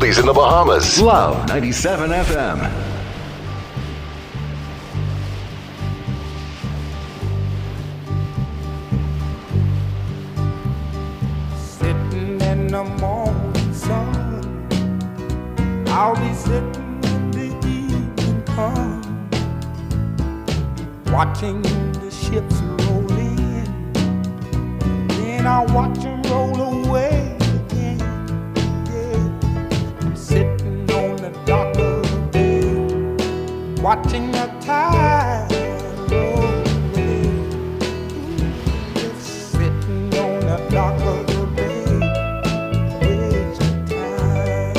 parties in the Bahamas. Love 97 FM. Sitting in the morning sun, I'll be sitting when the evening comes, watching the ships roll in, then I'll watch them roll away again. Yeah. I'm sitting on the dock of the bay, watching the tide roll away. Just sitting on the dock of the bay, wasting time.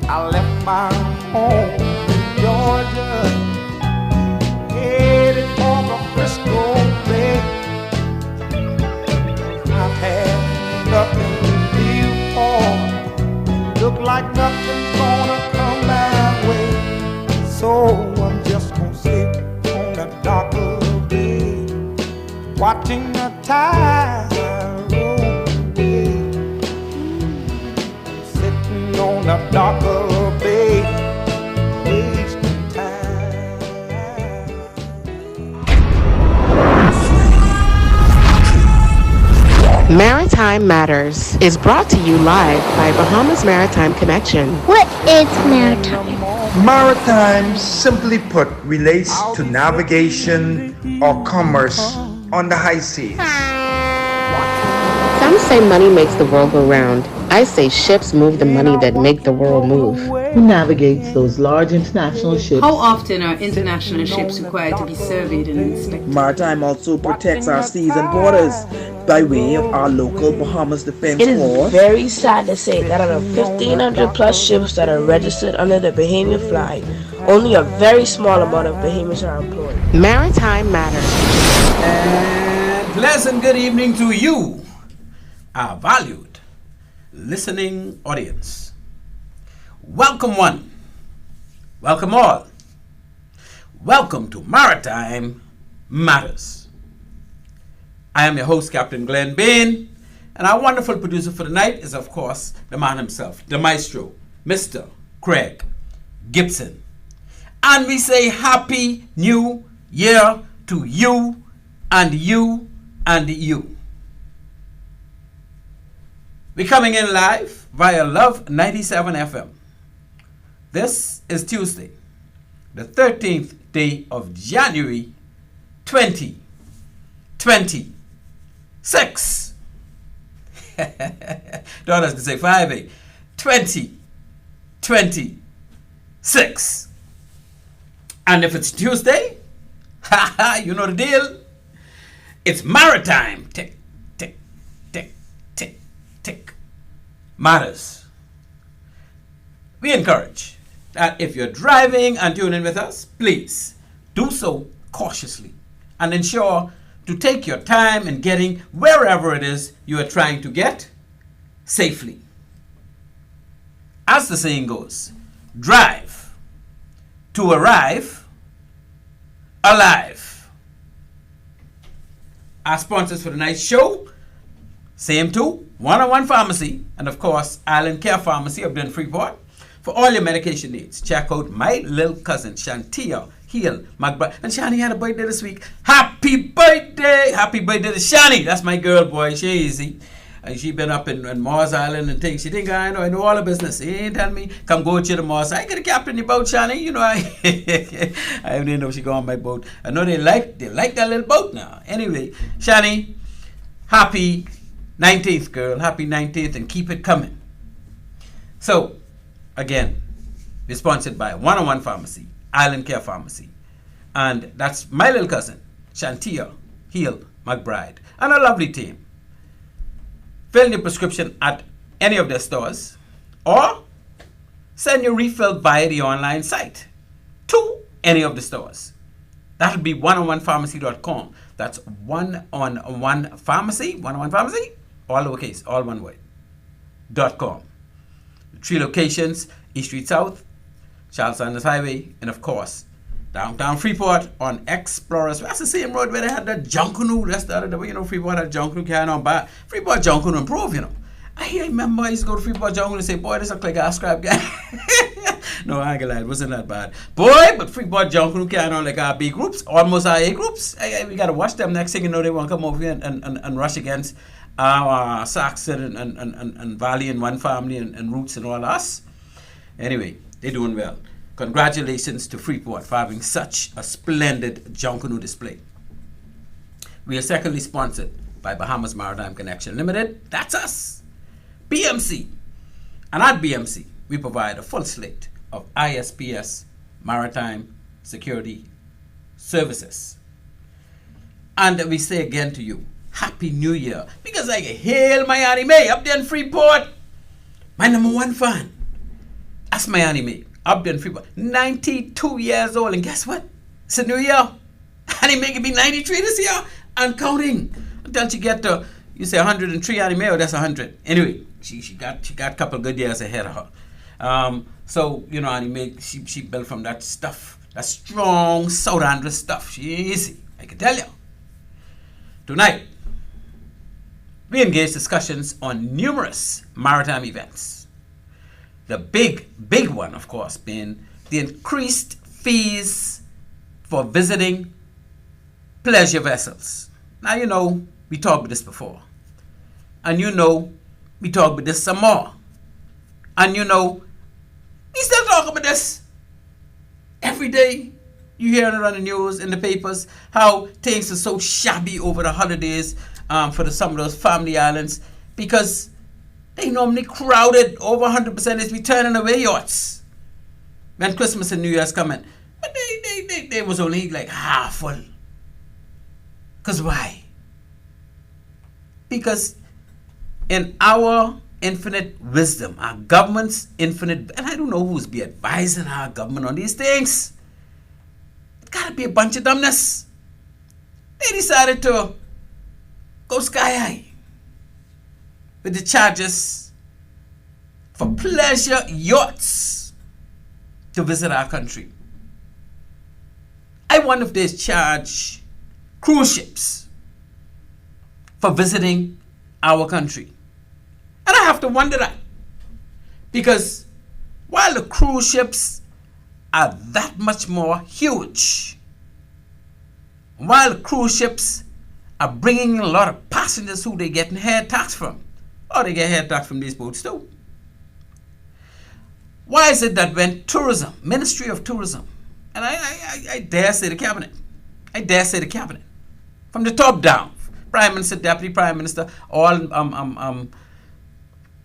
I left my home in Georgia, headed for the Frisco Bay. I've had nothing to live for, look like nothing's gonna come my way. So I'm just gonna sit on the dock of the bay, watching the tide roll away. Sitting on the dock of the bay, wasting time. Maritime Matters is brought to you live by Bahamas Maritime Connection. What is maritime? Maritime, simply put, relates to navigation or commerce on the high seas. Some say money makes the world go round. I say ships move the money that make the world move. Who navigates those large international ships? How often are international ships required to be surveyed and inspected? Maritime also protects our seas and borders by way of our local Bahamas Defense It is Corps. very sad to say that out of 1,500 plus ships that are registered under the Bahamian flag, only a very small amount of Bahamians are employed. Maritime Matters. And pleasant good evening to you, our valued listening audience. Welcome one, welcome all. Welcome to Maritime Matters. I am your host, Captain Glenn Bain, and our wonderful producer for the night is, of course, the man himself, the maestro, Mr. Craig Gibson. And we say Happy New Year to you and you and you. We're coming in live via Love 97 FM. This is Tuesday, the 13th day of January 2026. Don't have to say 5-8. 2026. And if it's Tuesday, you know the deal. It's maritime. Tick, tick, tick, tick, tick. Matters. We encourage that if you're driving and tuning with us, please do so cautiously and ensure to take your time in getting wherever it is you are trying to get safely. As the saying goes, drive to arrive alive. Our sponsors for tonight's show, same two, 101 Pharmacy, and of course, Island Care Pharmacy of Freeport. For all your medication needs, check out my little cousin, Shantia Heal McBride. And Shani had a birthday this week. Happy birthday! Happy birthday to Shani. That's my girl, boy. She easy. And she been up in Mars Island and things. She think I know all the business. He ain't tell me, come go to the Mars. I get a captain the boat, Shani. You know, I didn't know she go on my boat. I know they like that little boat now. Anyway, Shani, happy 19th, girl. Happy 19th, and keep it coming. So, again, we're sponsored by 101 Pharmacy, Island Care Pharmacy. And that's my little cousin, Shantia Heal McBride. And a lovely team. Fill your prescription at any of their stores or send your refill via the online site to any of the stores. That'll be 101pharmacy.com. That's 101 Pharmacy, 101 Pharmacy, all lowercase, all one word, .com. The 3 locations, East Street South, Charles Sanders Highway, and of course, downtown Freeport on Explorers. That's the same road where they had that Junkunu. That's the other way, Freeport had Junkunu carrying on by. Freeport Junkunu improve, I remember I used to go to Freeport Jungle and say, boy, this look like a scrap guy. No, I ain't gonna lie, it wasn't that bad. Boy, but Freeport Jungle carrying on like our B groups, almost our A groups. We gotta watch them. Next thing you know, they want to come over here and rush against our Saxon and Valley and One Family and Roots and all us. Anyway, they're doing well. Congratulations to Freeport for having such a splendid Junkanoo display. We are secondly sponsored by Bahamas Maritime Connection Limited. That's us. BMC. And at BMC, we provide a full slate of ISPS maritime security services. And we say again to you, Happy New Year. Because I hail my anime up there in Freeport. My number one fan. That's my anime. Up there in Freeport. 92 years old. And guess what? It's a new year. And he making me 93 this year. And counting. Until she get to, you say 103 anime, or that's 100. Anyway, she got a couple good years ahead of her. So, you know, anime, she built from that stuff. That strong South Andrew stuff. She easy. I can tell you. Tonight, we engage discussions on numerous maritime events. The big one, of course, being the increased fees for visiting pleasure vessels. Now, you know, we talked about this before. And you know, we talked about this some more. And you know, we still talk about this. Every day, you hear it on the news, in the papers, how things are so shabby over the holidays for some of those family islands, because they normally crowded. Over 100% is returning away yachts when Christmas and New Year's coming. But they was only like half full. Because why? Because in our infinite wisdom, our government's infinite, and I don't know who's be advising our government on these things. It gotta be a bunch of dumbness. They decided to go sky high with the charges for pleasure yachts to visit our country. I wonder if they charge cruise ships for visiting our country. And I have to wonder that. Because while the cruise ships are that much more huge, while the cruise ships are bringing a lot of passengers who they getting head tax from, or they get head tax from these boats too. Why is it that when tourism, Ministry of Tourism, and I dare say the cabinet, from the top down, Prime Minister, Deputy Prime Minister, all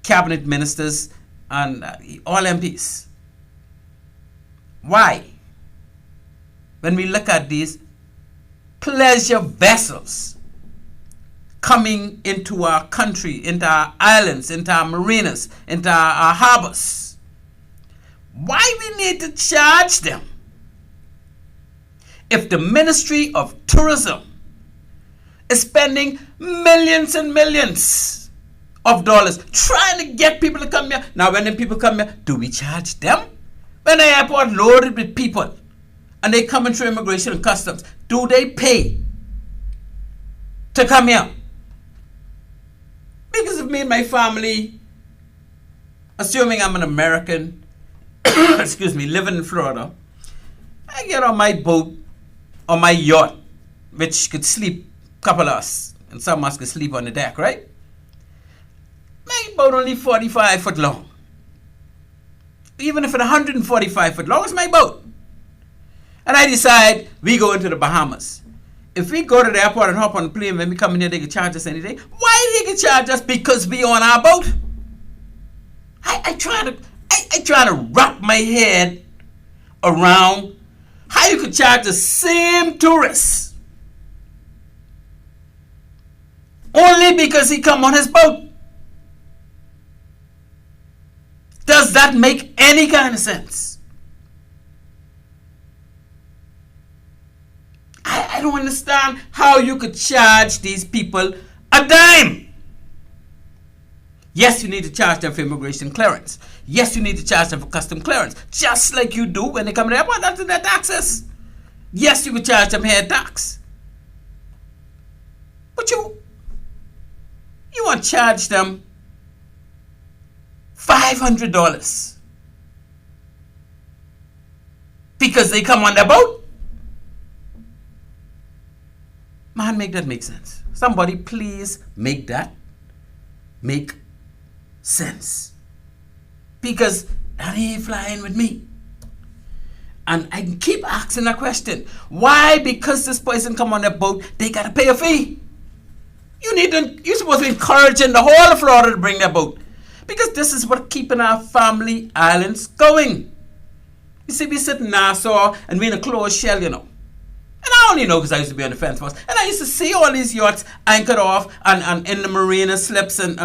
cabinet ministers, and all MPs. Why? When we look at these pleasure vessels coming into our country, into our islands, into our marinas, into our harbors, why we need to charge them? If the Ministry of Tourism is spending millions and millions of dollars trying to get people to come here. Now, when the people come here, do we charge them? When the airport loaded with people and they coming through immigration and customs, do they pay to come here? Because of me and my family, assuming I'm an American, excuse me, living in Florida, I get on my boat, on my yacht, which could sleep a couple of us, and some of us could sleep on the deck, right? My boat only 45 foot long. Even if it's 145 foot long, it's my boat. And I decide we go into the Bahamas. If we go to the airport and hop on the plane, when we come in here, they can charge us anything. Why they can charge us? Because we on our boat. I try to wrap my head around how you could charge the same tourist only because he come on his boat. Does that make any kind of sense? I don't understand how you could charge these people a dime. Yes, you need to charge them for immigration clearance. Yes, you need to charge them for custom clearance. Just like you do when they come to the airport, that's in their taxes. Yes, you could charge them head tax. But you want to charge them $500 because they come on the boat. Man, make that make sense. Somebody please make that make sense. Because that ain't flying with me. And I keep asking a question. Why, because this person come on the boat, they gotta pay a fee? You're supposed to be encouraging the whole of Florida to bring their boat. Because this is what keeping our family islands going. You see, we sit in Nassau and we in a closed shell, you know. And I only know because I used to be on the fence force. And I used to see all these yachts anchored off and in the marina slips and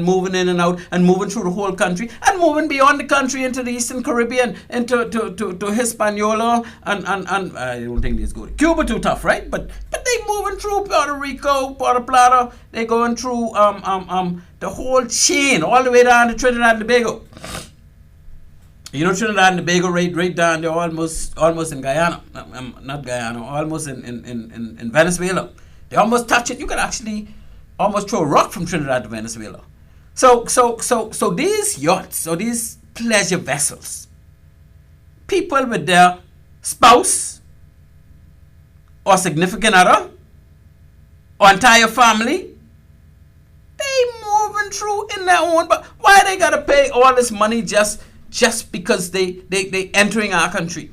moving in and out and moving through the whole country and moving beyond the country into the Eastern Caribbean, to Hispaniola and I don't think these go to Cuba too tough, right? But they moving through Puerto Rico, Puerto Plata, they going through the whole chain all the way down to Trinidad and Tobago. You know, Trinidad and Tobago right down there, almost in Guyana, not Guyana, almost in Venezuela. They almost touch it. You could actually almost throw a rock from Trinidad to Venezuela. So these yachts or these pleasure vessels, people with their spouse or significant other or entire family, they moving through in their own. But why they gotta pay all this money just because they entering our country?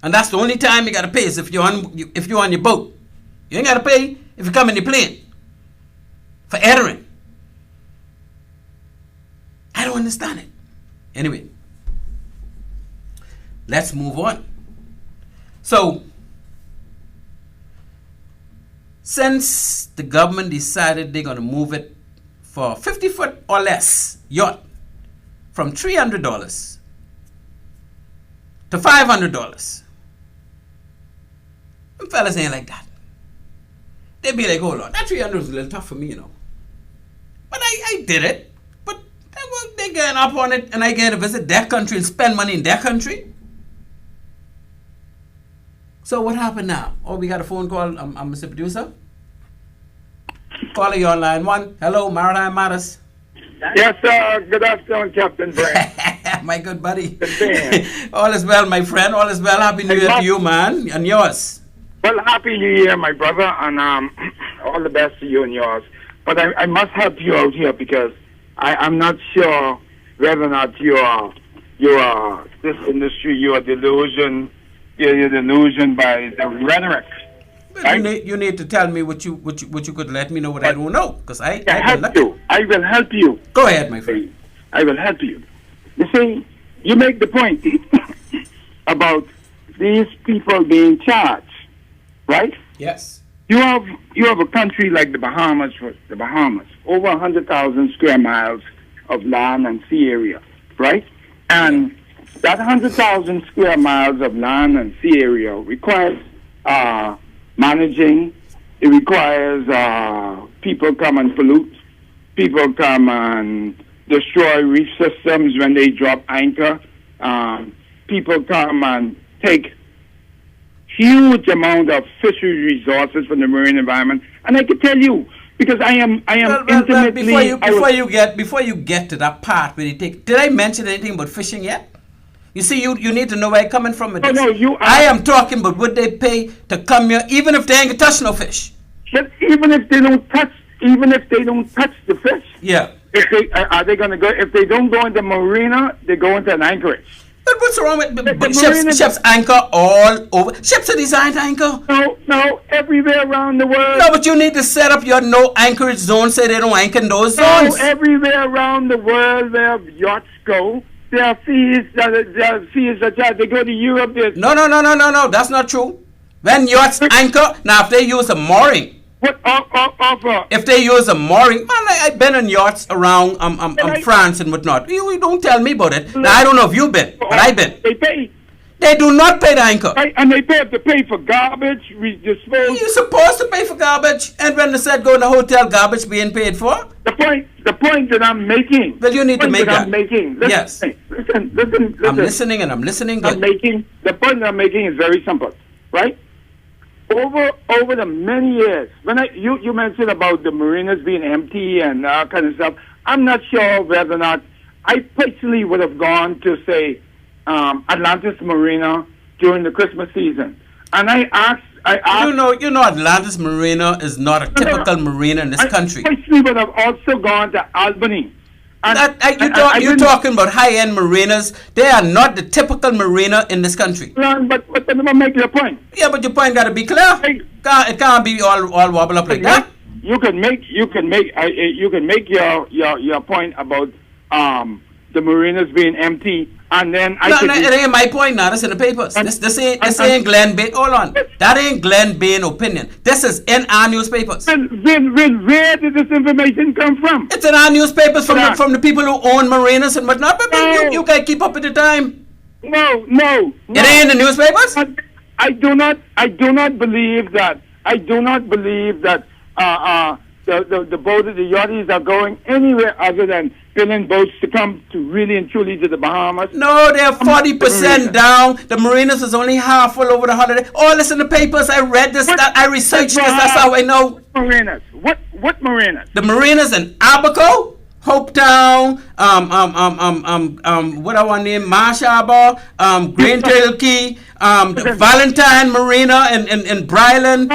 And that's the only time you gotta pay is if you're on your boat. You ain't gotta pay if you come in your plane for entering. I don't understand it. Anyway, let's move on. So, since the government decided they're gonna move it for 50-foot or less yacht from $300 to $500. Them fellas ain't like that. They be like, hold on, that 300 was a little tough for me, you know. But I did it. But they getting up on it and I get to visit their country and spend money in their country. So what happened now? Oh, we got a phone call. I'm Mr. Producer. Caller, you on line 1. Hello, Maritime Matters. Yes, sir. Good afternoon, Captain Brent. My good buddy. All is well, my friend. All is well. Happy New Year to you, man. And yours. Well, Happy New Year, my brother. And all the best to you and yours. But I must help you out here because I'm not sure whether or not you are this industry, you're delusioned by the rhetoric. Right? You need to tell me what you could let me know what I don't know, because I will help you. Go ahead, my friend. I will help you. You see, you make the point about these people being charged, right? Yes. You have a country like the Bahamas, over 100,000 square miles of land and sea area, right? And that 100,000 square miles of land and sea area requires managing. It requires people come and pollute. People come and destroy reef systems when they drop anchor. People come and take huge amount of fishery resources from the marine environment. And I can tell you, because I am intimately... Before you get to that part where you take... Did I mention anything about fishing yet? You see, you need to know where I'm coming from with this. I am talking about would they pay to come here, even if they ain't touch no fish. But even if they don't touch the fish. Yeah. Are they going to go? If they don't go into marina, they go into an anchorage. But what's wrong with ships anchor all over? Ships are designed to anchor. No, everywhere around the world. No, but you need to set up your no anchorage zone so they don't anchor in those zones. No, everywhere around the world where yachts go. There are fees that they go to Europe. No. That's not true. When yachts anchor, now if they use a mooring. What offer? If they use a mooring, man, I've been on yachts around France and whatnot. You don't tell me about it. Now I don't know if you've been, but I've been. They pay. They do not pay the anchor. Right, and they have to pay for garbage, disposal. You're supposed to pay for garbage, and when they said go in the hotel, garbage being paid for. The point that I'm making. Well, you need to make that. Listen, yes. Listen. I'm listening, and I'm listening good. The point that I'm making is very simple, right? Over the many years, when you mentioned about the marinas being empty and kind of stuff, I'm not sure whether or not I personally would have gone to, say, Atlantis Marina during the Christmas season. And I asked... You know, Atlantis Marina is not a typical marina in this country. I personally would have also gone to Albany. You're talking about high-end marinas. They are not the typical marina in this country. But let me make your point. Yeah, but your point got to be clear. It can't be all wobble up like that. You can make your point about the marinas being empty, and then it ain't my point now. That's in the papers. This ain't Glenn Bain. Hold on, that ain't Glenn Bain opinion. This is in our newspapers. Then where did this information come from? It's in our newspapers from the people who own marinas and whatnot. But you gotta keep up with the time. No. It ain't in the newspapers. I do not believe that. The boats, the yachties are going anywhere other than filling boats to come to really and truly to the Bahamas. No, they're 40% down. The marinas is only half full over the holiday. All this in the papers. I read this. I researched this. That's how I know. Marinas. What marinas? The marinas in Abaco, Hopetown, what I want to name, Marshaba, Greentail Key, the Valentine Marina in Bryland.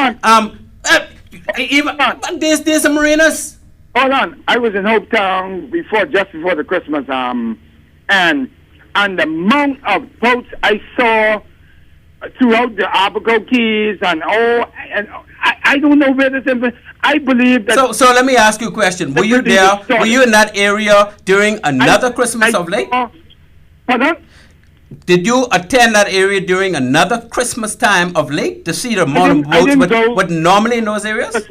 There's some marinas. Hold on, I was in Hopetown just before the Christmas, and the amount of boats I saw throughout the Abaco Keys and I don't know where this is. I believe that. So let me ask you a question. Were you there? Were you in that area during another Christmas of late? Pardon? Did you attend that area during another Christmas time of late to see the amount of boats but normally in those areas?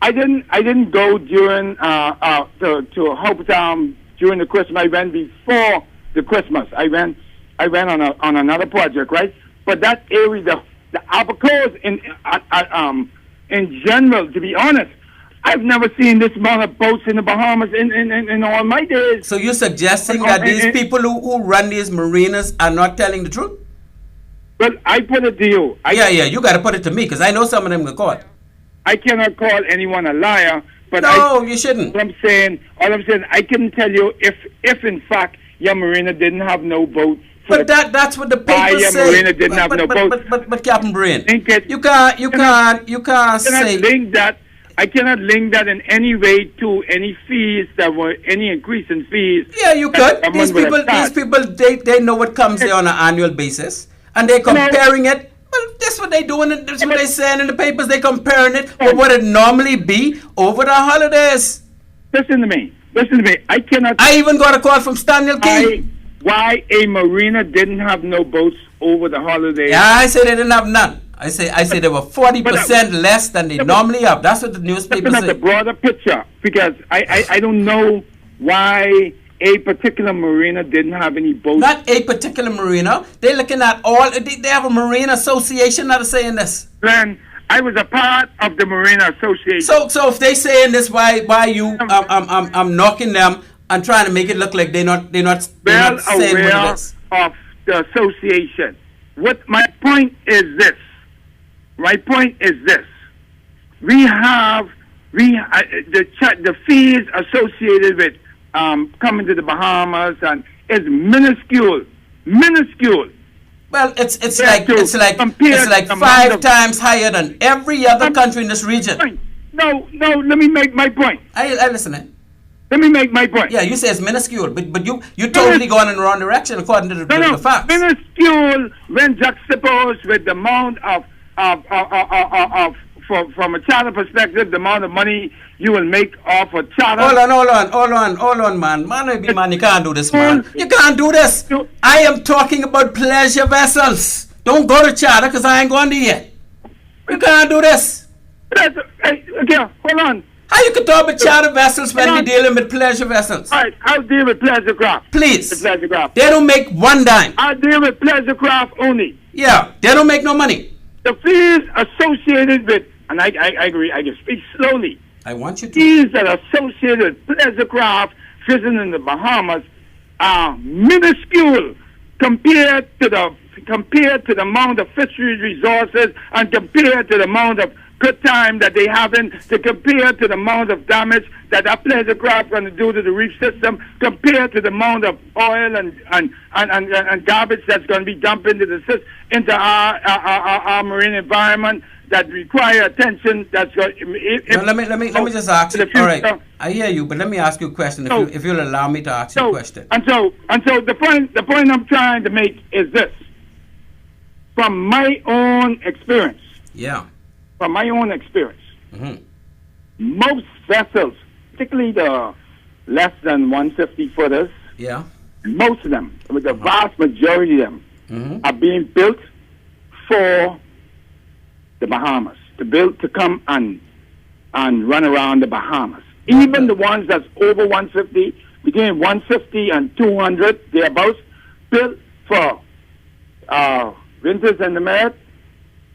I didn't go during to Hopetown during the Christmas. I went before the Christmas. I went on another project, right? But that area, the Abacos in general, to be honest, I've never seen this amount of boats in the Bahamas in all my days. So you're suggesting that these people who run these marinas are not telling the truth? Well, I put it to you. You got to put it to me because I know some of them get caught. I cannot call anyone a liar, but you shouldn't. All I'm saying, I can tell you if in fact your marina didn't have no boat. But that's what the papers say. Marina didn't have no boat. But Captain Brain, you can't say link that. I cannot link that in any way to any fees that were any increase in fees. Yeah, you could. These people, they know what comes there on an annual basis, and they're comparing it. Well, that's what they're doing. That's what they're saying in the papers. They're comparing it with what it normally be over the holidays. Listen to me. I cannot. I even got a call from Stanley Key. Why a marina didn't have no boats over the holidays? Yeah, I say they didn't have none. I say they were 40% less than they normally have. That's what the newspaper say. The broader picture, because I don't know why a particular marina didn't have any boats. Not a particular marina. They're looking at all. They have a marine association that is saying this. Glenn, I was a part of the marina association. So if they saying this, why you I'm knocking them and trying to make it look like they're not saying what it is. Of the association. My point is this. We have the fees associated with coming to the Bahamas and is minuscule. Well, it's like 5 times higher than every other country in this region. No. Let me make my point. I listen. Let me make my point. Yeah, you say it's minuscule, but you totally going in the wrong direction according to the facts. Minuscule when juxtaposed with the amount of from a charter perspective, the amount of money you will make off a charter. Hold on, man. Man, you can't do this, man. You can't do this. I am talking about pleasure vessels. Don't go to charter because I ain't going there yet. You can't do this. Okay, hold on. How you can talk about charter vessels when we're dealing with pleasure vessels? All right, I'll deal with pleasure craft. Please. The pleasure craft. They don't make one dime. I'll deal with pleasure craft only. Yeah, they don't make no money. The fees associated with, and I agree, I can speak slowly. I want you to. Fees that are associated with pleasure craft fishing in the Bahamas are minuscule compared to the amount of fisheries resources and compared to the amount of good time that they having to compare to the amount of damage that pleasure craft going to do to the reef system, compared to the amount of oil and garbage that's going to be dumped into into our marine environment that require attention. That's going. Let me just ask you. All right, I hear you, but let me ask you a question. If you'll allow me to ask you a question. And so the point I'm trying to make is this: from my own experience. Yeah. From my own experience, most vessels, particularly the less than 150 footers, most of them, with the vast majority of them, are being built for the Bahamas, to come and run around the Bahamas. Even the ones that's over 150, between 150 and 200, thereabouts, built for winters in the Med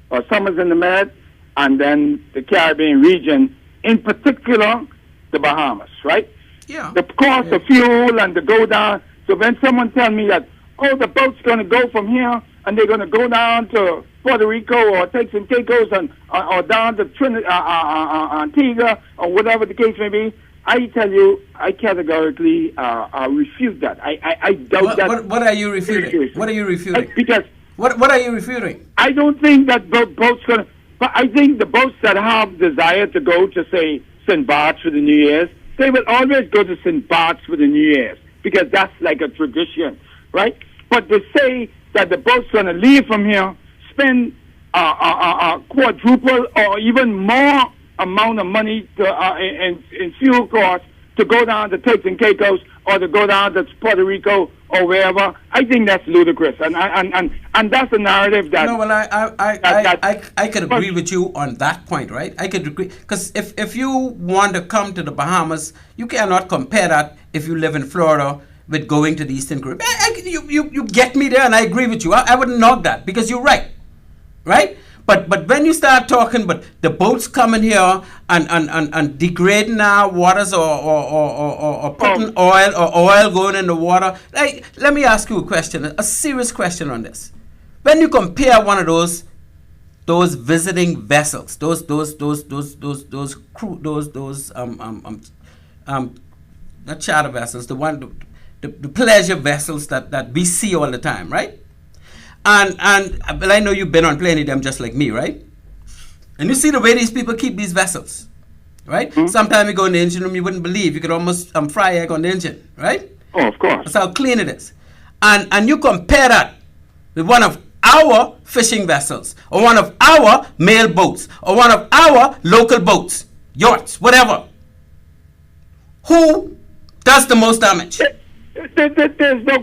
or summers in the Med, and then the Caribbean region, in particular, the Bahamas, right? Yeah. The cost of fuel and the go down. So when someone tell me that, oh, the boat's going to go from here and they're going to go down to Puerto Rico or take some Caicos or down to Antigua or whatever the case may be, I tell you, I categorically refute that. I doubt that. What are you refuting? What are you refuting? Because what are you refuting? I don't think that boats going to. But I think the boats that have desire to go to, say, St. Bart's for the New Year's, they will always go to St. Bart's for the New Year's because that's like a tradition, right? But to say that the boat's going to leave from here, spend quadruple or even more amount of money in fuel costs to go down to Turks and Caicos or to go down to Puerto Rico or wherever, I think that's ludicrous, and that's a narrative that. No, well, I could agree with you on that point, right? I could agree because if you want to come to the Bahamas, you cannot compare that if you live in Florida with going to the Eastern Caribbean. You get me there, and I agree with you. I wouldn't knock that because you're right, right? But when you start talking, but the boats coming here and degrading our waters or putting oil going in the water, like, let me ask you a question, a serious question on this. When you compare one of those visiting vessels, those not charter vessels, the pleasure vessels that we see all the time, right? And I know you've been on plenty of them just like me, right? And you see the way these people keep these vessels, right? Sometimes you go in the engine room, you wouldn't believe. You could almost fry egg on the engine, right? Oh, of course. That's how clean it is. And you compare that with one of our fishing vessels, or one of our mail boats, or one of our local boats, yachts, whatever. Who does the most damage? There's no.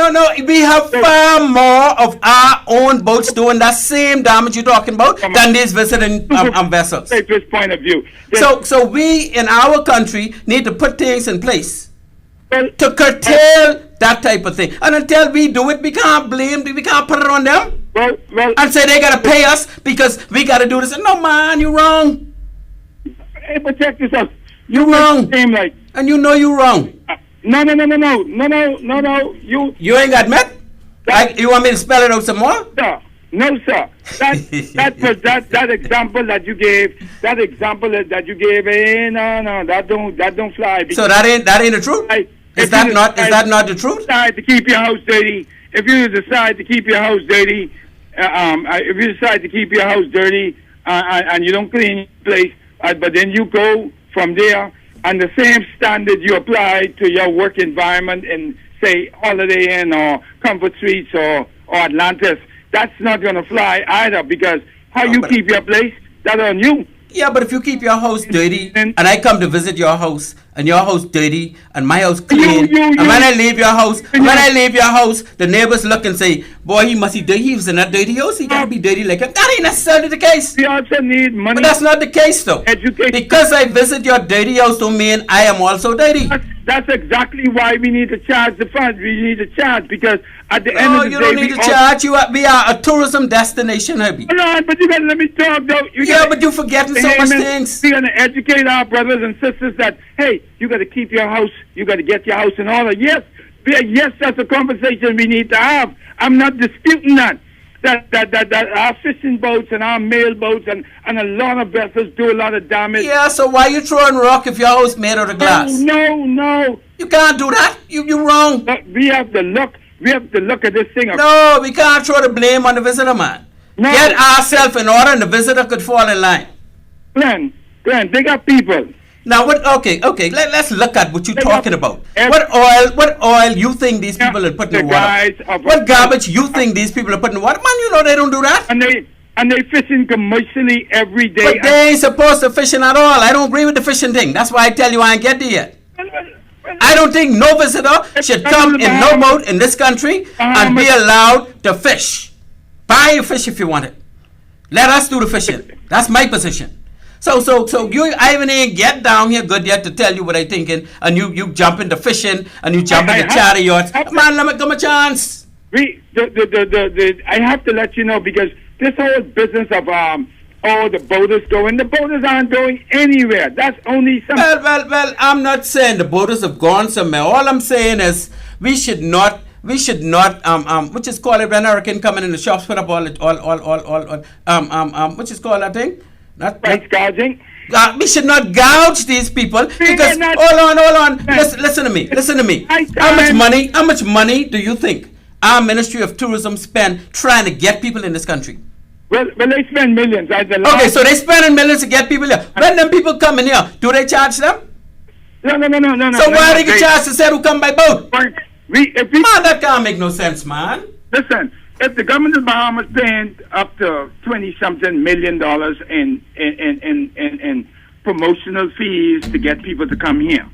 No. We have far more of our own boats doing that same damage you're talking about than these visiting vessels. This point of view. So we in our country need to put things in place to curtail that type of thing. And until we do it, we can't blame. We can't put it on them. Well, and say they gotta pay us because we gotta do this. No, man, you're wrong. Hey, but check this out. You're wrong. And you know you're wrong. No. You ain't got met? You want me to spell it out some more? No, sir. That example that you gave, that don't fly. So that ain't the truth? Is that not the truth? Decide to keep your house dirty. If you decide to keep your house dirty, and you don't clean your place, but then you go from there. And the same standard you apply to your work environment in, say, Holiday Inn or Comfort Suites or Atlantis, that's not going to fly either because how you keep your place, that's on you. Yeah, but if you keep your house dirty and I come to visit your house and your house dirty and my house clean, and when I leave your house, the neighbors look and say, boy, he must be dirty. He was in that dirty house. He can't be dirty like him. That ain't necessarily the case. We also need money. But that's not the case, though. Education. Because I visit your dirty house don't mean I am also dirty. That's exactly why we need to charge the fund. We need to charge because at the end of the day... No, you don't need to charge. We are a tourism destination, Herbie. Hold on, but you got to let me talk, though. But you're forgetting so much things. We're going to educate our brothers and sisters that, hey, you got to keep your house. You got to get your house in order. Yes, that's a conversation we need to have. I'm not disputing that. that our fishing boats and our mail boats and a lot of vessels do a lot of damage. Yeah, so why you throwing rock if your house made out of glass? No. You can't do that. You wrong. But we have to look at this thing. No, we can't throw the blame on the visitor, man. No. Get ourselves in order and the visitor could fall in line. Glenn, they got people. Now what? Okay. Let's look at what you're talking about. What oil you think these people are putting in the water? What garbage you think these people are putting in the water? Man, you know they don't do that. And they fishing commercially every day. But they ain't supposed to fishing at all. I don't agree with the fishing thing. That's why I tell you I ain't get there yet. I don't think no visitor should come in no boat in this country and be allowed to fish. Buy your fish if you want it. Let us do the fishing. That's my position. So you Ivan ain't get down here good yet to tell you what I thinking, and you jump into fishing and you jump into chariots. Man, let me give me a chance. I have to let you know, because this whole business of the boaters going, the boaters aren't going anywhere. That's only some. Well, I'm not saying the boaters have gone somewhere. All I'm saying is we should not which is called it when American coming in the shops put up all which is called that thing? Price gouging. We should not gouge these people because hold on. Listen to me. How much money do you think our Ministry of Tourism spend trying to get people in this country? Well, they spend millions. Okay, so they spending millions to get people here. When them people come in here, do they charge them? No. So why they get charged to say who come by boat? Man, that can't make no sense, man. Listen, if the government of Bahamas paying up to $20-something million in promotional fees to get people to come here,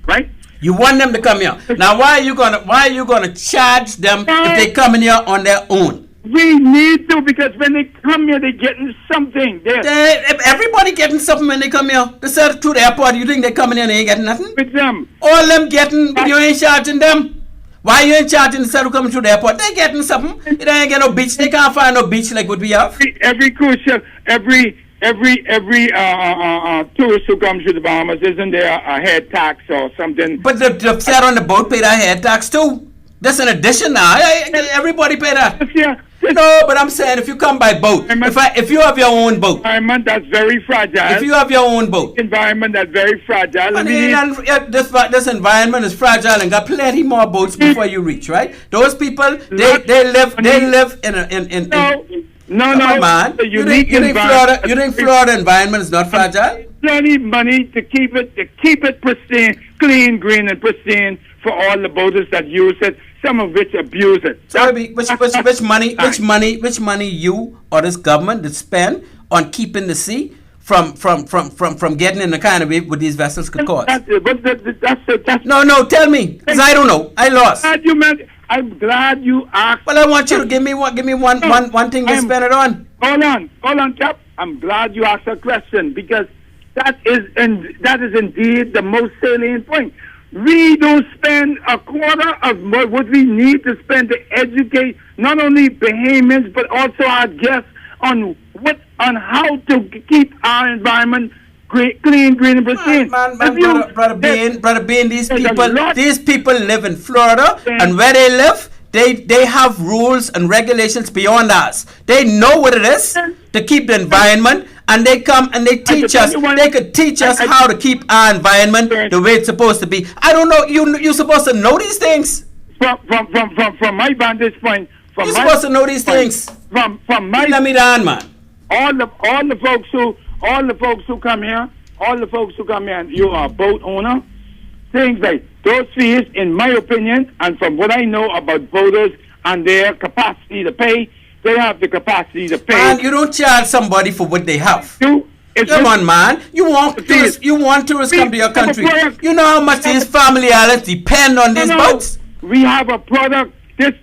right? You want them to come here. Now, why are you gonna charge them if they come in here on their own? We need to, because when they come here, they're getting something. Everybody getting something when they come here. They said to the airport, you think they coming here and they ain't getting nothing? With them. All them getting, but you ain't charging them. Why you ain't charging the set who coming through the airport? They getting something. They ain't get no beach. They can't find no beach like what we have. Every cruise ship, every tourist who comes to the Bahamas, isn't there a head tax or something? But the set on the boat pay that head tax too. That's an addition now. Everybody pay that. Yeah. No, but I'm saying if you come by boat, if you have your own boat, environment that's very fragile. If you have your own boat, environment that's very fragile. This environment is fragile and got plenty more boats before you reach, right? Those people, they live in. No, man. You think Florida environment is not fragile? Plenty money to keep it pristine, clean, green, and pristine for all the boaters that use it. Some of which abuse it. So which money you or this government that spend on keeping the sea from getting in the kind of way what these vessels could cause? No, tell me, because I don't know. I lost. I'm glad you asked. Well, I want you to give me one thing to spend it on. Hold on, Cap. I'm glad you asked a question, because that is indeed the most salient point. We don't spend a quarter of what we need to spend to educate not only Bahamians but also our guests on how to keep our environment clean, green, and pristine. Brother Bean, these people live in Florida, and where they live, they have rules and regulations beyond us. They know what it is to keep the environment, and they come and they teach us. They could teach us how to keep our environment the way it's supposed to be. I don't know. You're supposed to know these things. From my vantage point, you're supposed to know these things. From my, let me down, man. All the folks who come here, and you are a boat owner. Things like those fees, in my opinion, and from what I know about boaters and their capacity to pay, they have the capacity to pay. Man, you don't charge somebody for what they have. Come on, man. You want tourists come to your country. You know how much these family islands depend on these boats? We have a product. This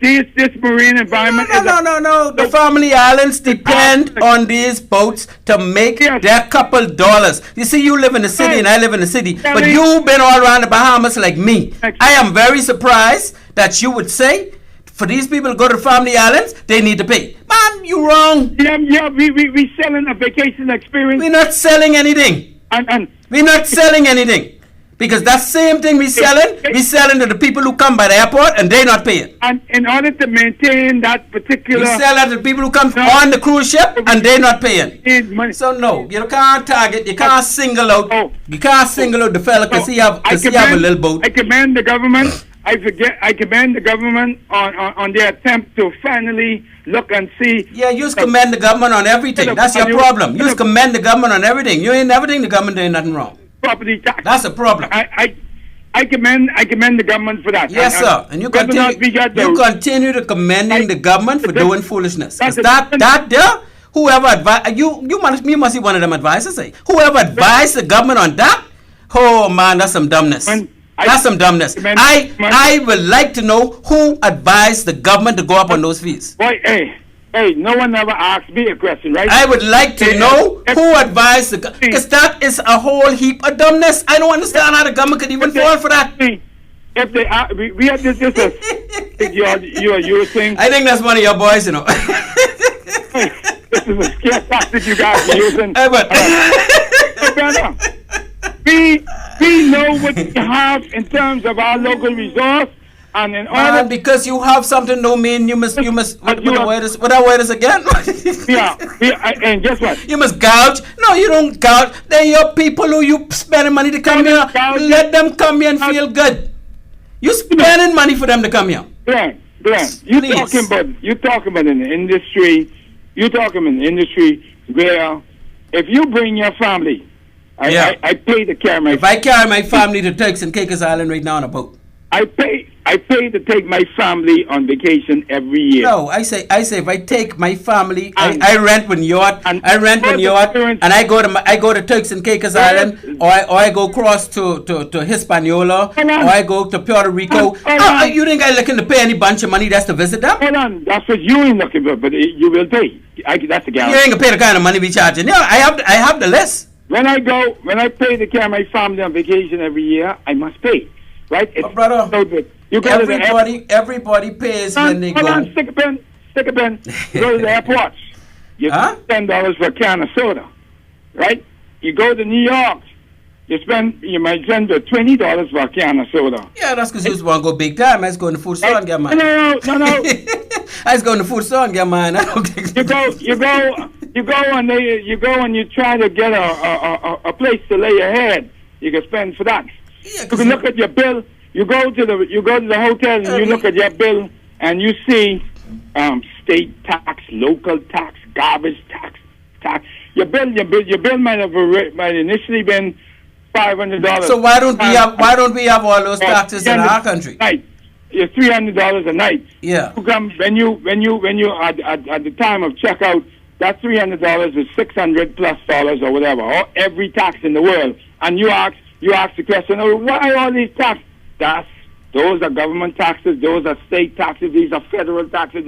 marine environment. No. The family islands depend on these boats to make their couple dollars. You see, you live in the city and I live in the city, but you've been all around the Bahamas like me. I am very surprised that you would say, for these people to go to the family islands, they need to pay. Man, you wrong. Yeah, we selling a vacation experience. We're not selling anything. And we're not selling anything. Because that same thing we selling to the people who come by the airport and they not paying. And in order to maintain that particular... We sell it to the people who come on the cruise ship and they not paying. So no, you can't target, you can't single out, the fella because he have a little boat. I commend the government. I commend the government on their attempt to finally look and see. Yeah, you just commend the government on everything. That's your problem. You just commend the government on everything. You ain't never think the government doing nothing wrong. Property tax. That's a problem. I commend the government for that. Yes, sir. And you continue to commending the government for doing foolishness. That there, whoever advise you must be one of them advisors. Whoever advised the government on that, oh man, that's some dumbness. That's some dumbness. I would like to know who advised the government to go up on those fees. Boy, hey, no one ever asked me a question, right? I would like to know who advised the government, because that is a whole heap of dumbness. I don't understand how the government could even fall for that. If they are, we have this you're saying. I think that's one of your boys, you know. This is a scare tactic you guys are using. We know what we have in terms of our local resource, and in order because you have something don't mean you must what I wear this again? And guess what? You must gouge. No, you don't gouge. They're your people who you spending money to come here. Let them come here and feel good. You spending money for them to come here. Glenn, you talking about in the industry. You talking in the industry where if you bring your family. I pay to carry my... If I carry my family to Turks and Caicos Island right now on a boat. I pay to take my family on vacation every year. No, I say if I take my family, I rent one yacht, and I go to Turks and Caicos Island, or I go across to Hispaniola, or I go to Puerto Rico. You think I'm looking to pay any bunch of money that's to visit them? Hold on, that's what you ain't looking for, but you will pay. That's the guarantee. You ain't gonna pay the kind of money we charging. Yeah, I have the list. When I pay to carry my family on vacation every year, I must pay, right? But brother, everybody pays when they go. Hold on, stick a pen. You go to the airport. You spend $10 for a can of soda, right? You go to New York. You might spend $20 for a can of soda. Yeah, that's because you just want to go big time. I was going to food store and get mine. No. I was going to food store and get mine. I don't think You go and you try to get a place to lay your head. You can spend for that. Yeah, you can look at your bill. You go to the hotel and you look at your bill and you see state tax, local tax, garbage tax. Your bill might initially been $500. So why don't we have all those taxes in our country? Right. It's $300 a night. Yeah. When you at the time of checkout, that $300 is $600 plus or whatever, or every tax in the world. And you ask the question, why all these taxes? Those are government taxes, those are state taxes, these are federal taxes,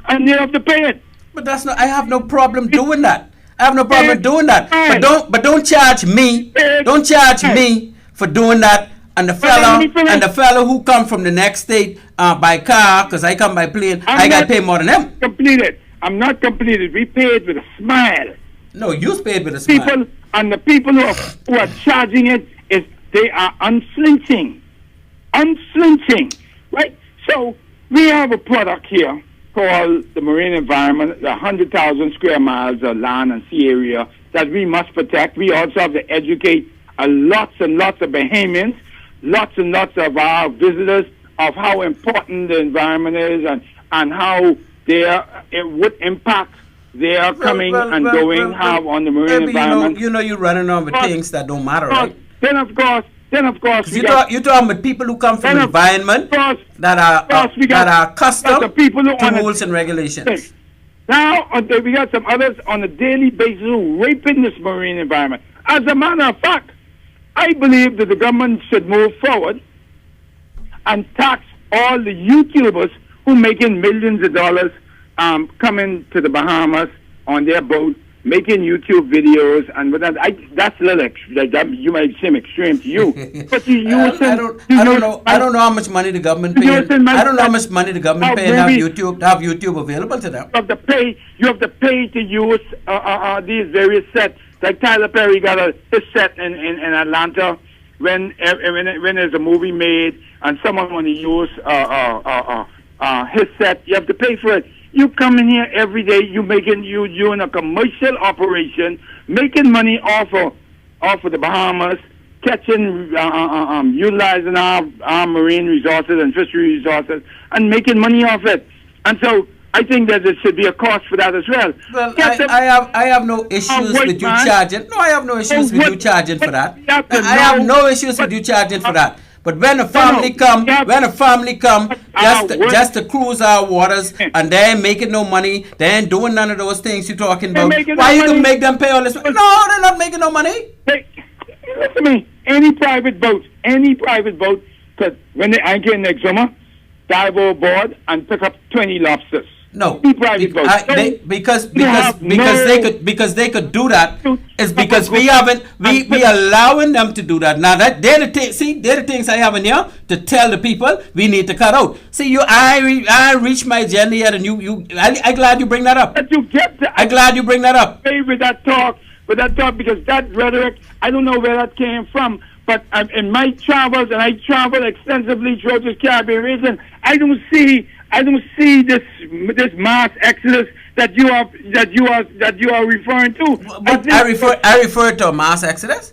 and you have to pay it. But I have no problem doing that. But don't charge me. Don't charge me for doing that. And the fellow who come from the next state by car, because I come by plane, I got to pay more than them. I'm not completed. We paid with a smile. No, you paid with a smile. The people who are charging it they are unflinching, right? So we have a product here called the marine environment, the 100,000 square miles of land and sea area that we must protect. We also have to educate lots and lots of Bahamians, lots and lots of our visitors of how important the environment is and how it would impact their coming and going have on the marine environment. You're running on with things that don't matter, right? Then of course, you're talking about people who come from environment that are accustomed to rules and regulations. Now we got some others on a daily basis who raping this marine environment. As a matter of fact, I believe that the government should move forward and tax all the YouTubers who making millions of dollars coming to the Bahamas on their boat, making YouTube videos, and that's a little that you might seem extreme to you. But I don't know how much money the government paying. I don't know how much money the government paying to have YouTube available to them. You have to pay to use these various sets. Like Tyler Perry got his set in Atlanta when there's a movie made and someone want to use his set, you have to pay for it. You come in here every day. You in a commercial operation, making money off of the Bahamas, catching, utilizing our marine resources and fishery resources, and making money off it. And so I think that there should be a cost for that as well. Well, I have no issues with you charging. No, I have no issues with you charging for that. I have no issues with you charging for that. But when a family come, just to cruise our waters, and they ain't making no money, they ain't doing none of those things you're talking about. Why you gonna make them pay all this? No, they're not making no money. Hey, listen to me. Any private boat, could, when they anchor in next summer, dive overboard and pick up 20 lobsters. No, because they could do that. It's because we allowing them to do that. Now that they're the things I have in here to tell the people we need to cut out. See, I reached my agenda yet, and I'm glad you bring that up. But you get that. I'm glad you bring that up. With that talk, because that rhetoric, I don't know where that came from. But in my travels, and I travel extensively throughout this Caribbean region, I don't see this mass exodus that you are referring to. But I refer to a mass exodus.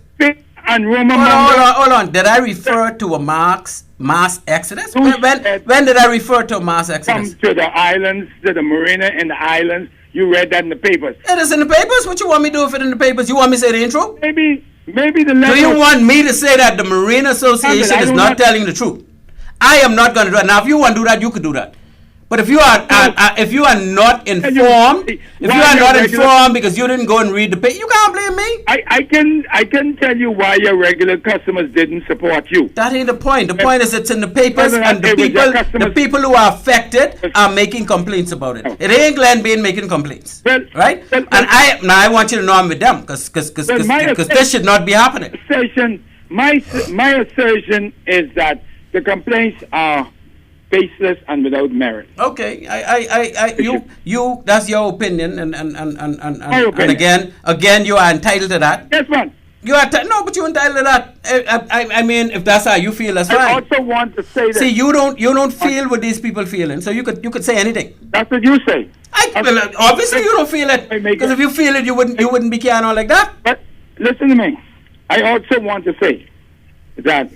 And hold on. Did I refer to a mass exodus? When did I refer to a mass exodus? Come to the islands, to the marina in the islands. You read that in the papers. It is in the papers. What you want me to do if it in the papers? You want me to say the intro? Maybe the level. Do you want me to say that the Marine Association is not telling the truth? I am not going to do that. Now, if you want to do that, you could do that. But if you are not informed, because you didn't go and read the paper, you can't blame me. I can tell you why your regular customers didn't support you. That ain't the point. The point is it's in the papers, and the people who are affected are making complaints about it. It ain't Glenn Bain making complaints, right? And I want you to know I'm with them because this should not be happening. My assertion is that the complaints are baseless and without merit. Okay, you that's your opinion, and again, you are entitled to that. Yes, man. You are but you're entitled to that. I mean, if that's how you feel, that's fine. I also want to say that. See, you don't feel what these people feeling, so you could say anything. That's what you say. Obviously, you don't feel it, because if you feel it, you woun't be carrying on like that. But listen to me. I also want to say that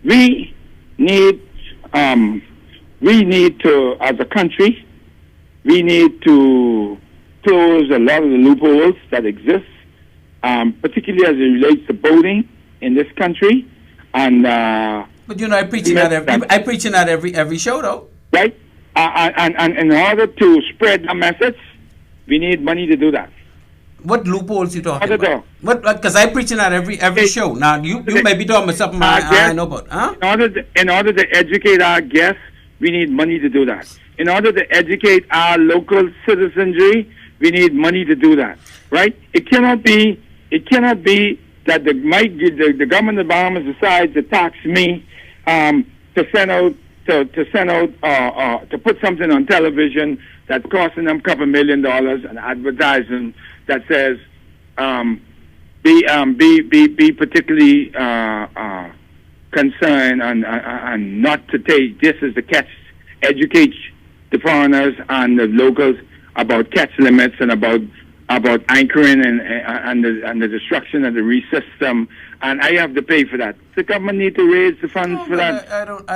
we need to, as a country, we need to close a lot of the loopholes that exist, particularly as it relates to boating in this country. And but I preaching that every show, though. Right. And in order to spread the message, we need money to do that. What loopholes you talking about? Because I preaching that every show. Now you may be talking about something I know about. Huh? In order to educate our guests, we need money to do that. In order to educate our local citizenry, we need money to do that. Right? It cannot be that the government of the Bahamas decides to tax me to put something on television that's costing them a couple $1 million, and advertising that says be particularly concerned and not to take this as the catch, educate the foreigners and the locals about catch limits and about anchoring and the destruction of the reef system, and I have to pay for that. The government need to raise the funds for that. I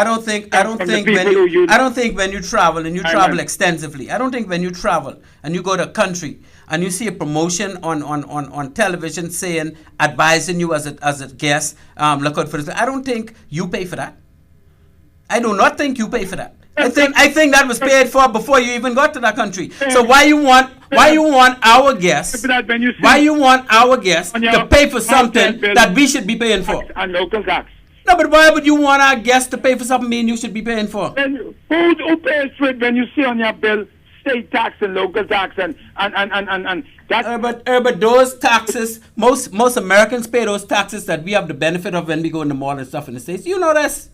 don't think when you travel and you travel extensively, I don't think when you travel and you go to a country and you see a promotion on television saying, advising you as a guest, look out for this. I don't think you pay for that. I do not think you pay for that. I think that was paid for before you even got to that country. So why you want our guests? Why you want our guests to pay for something that we should be paying for? And local tax. No, but why would you want our guests to pay for something you should be paying for? Who pays for it when you see on your bill state tax and local tax and that? But those taxes, most Americans pay those taxes that we have the benefit of when we go in the mall and stuff in the States. You know this.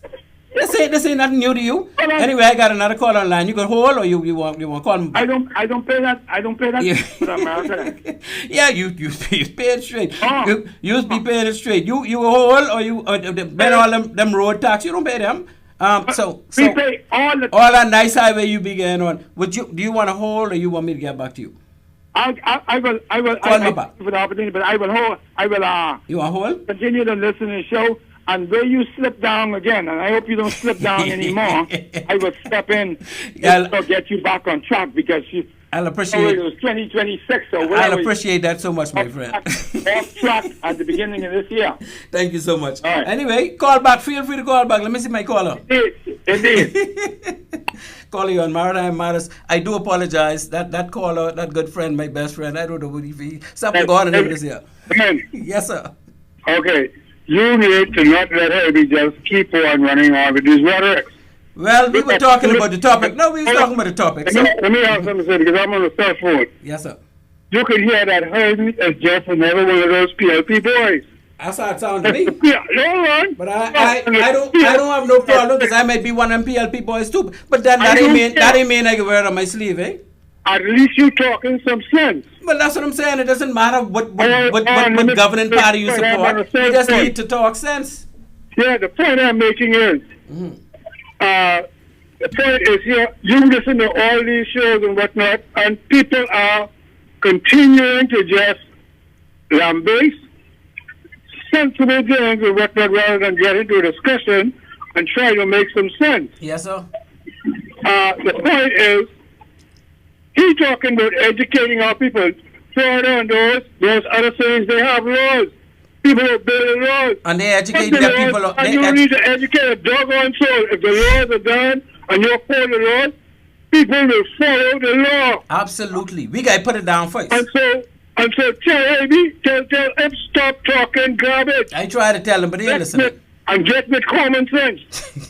This ain't nothing new to you. Anyway, I got another call online. You can hold or you want call me back? I don't pay that. Yeah. For America. Yeah, you pay it straight. Oh. You be paying it straight. You hold or you pay all them road tax. You don't pay them. So we pay all that nice highway you be getting on. Do you want to hold or you want me to get back to you? I will call me back for the opportunity, but I will hold. You want to hold? Continue to listen to the show. And where you slip down again, and I hope you don't slip down anymore, I will step in and get you back on track because I'll appreciate it was 2026 or whatever. I'll appreciate that so much, my friend. Off track at the beginning of this year. Thank you so much. All right. Anyway, call back. Feel free to call back. Let me see my caller. Indeed. Calling you on Maritime Matters. I do apologize. That caller, that good friend, my best friend, I don't know what he something going on this year. Yes, sir. Okay. You need to not let her just keep on running on with these rhetorics. Well, we were talking about the topic. No, we were talking about the topic. So. Let me have something to say because I'm on the cell phone. Yes, sir. You can hear that Herbie is just another one of those PLP boys. That's how it sounds to me. Yeah, hold on. But I don't have no problem because I might be one of them PLP boys too. But that ain't mean I can wear it on my sleeve, eh? At least you talking some sense. Well, that's what I'm saying. It doesn't matter what governing party you support. You just need to talk sense. Yeah, the point I'm making is, the point is here, you listen to all these shows and whatnot, and people are continuing to just lambaste sensible things and whatnot rather than get into a discussion and try to make some sense. Yes, sir. The point is, he's talking about educating our people. Florida and those other cities, they have laws. People obey the laws. And they educate the people. And you need to educate a doggone soul. If the laws are done and you follow the laws, people will follow the law. Absolutely. We got to put it down first. And so tell him stop talking garbage. I try to tell him, but he ain't listening. And get with common sense.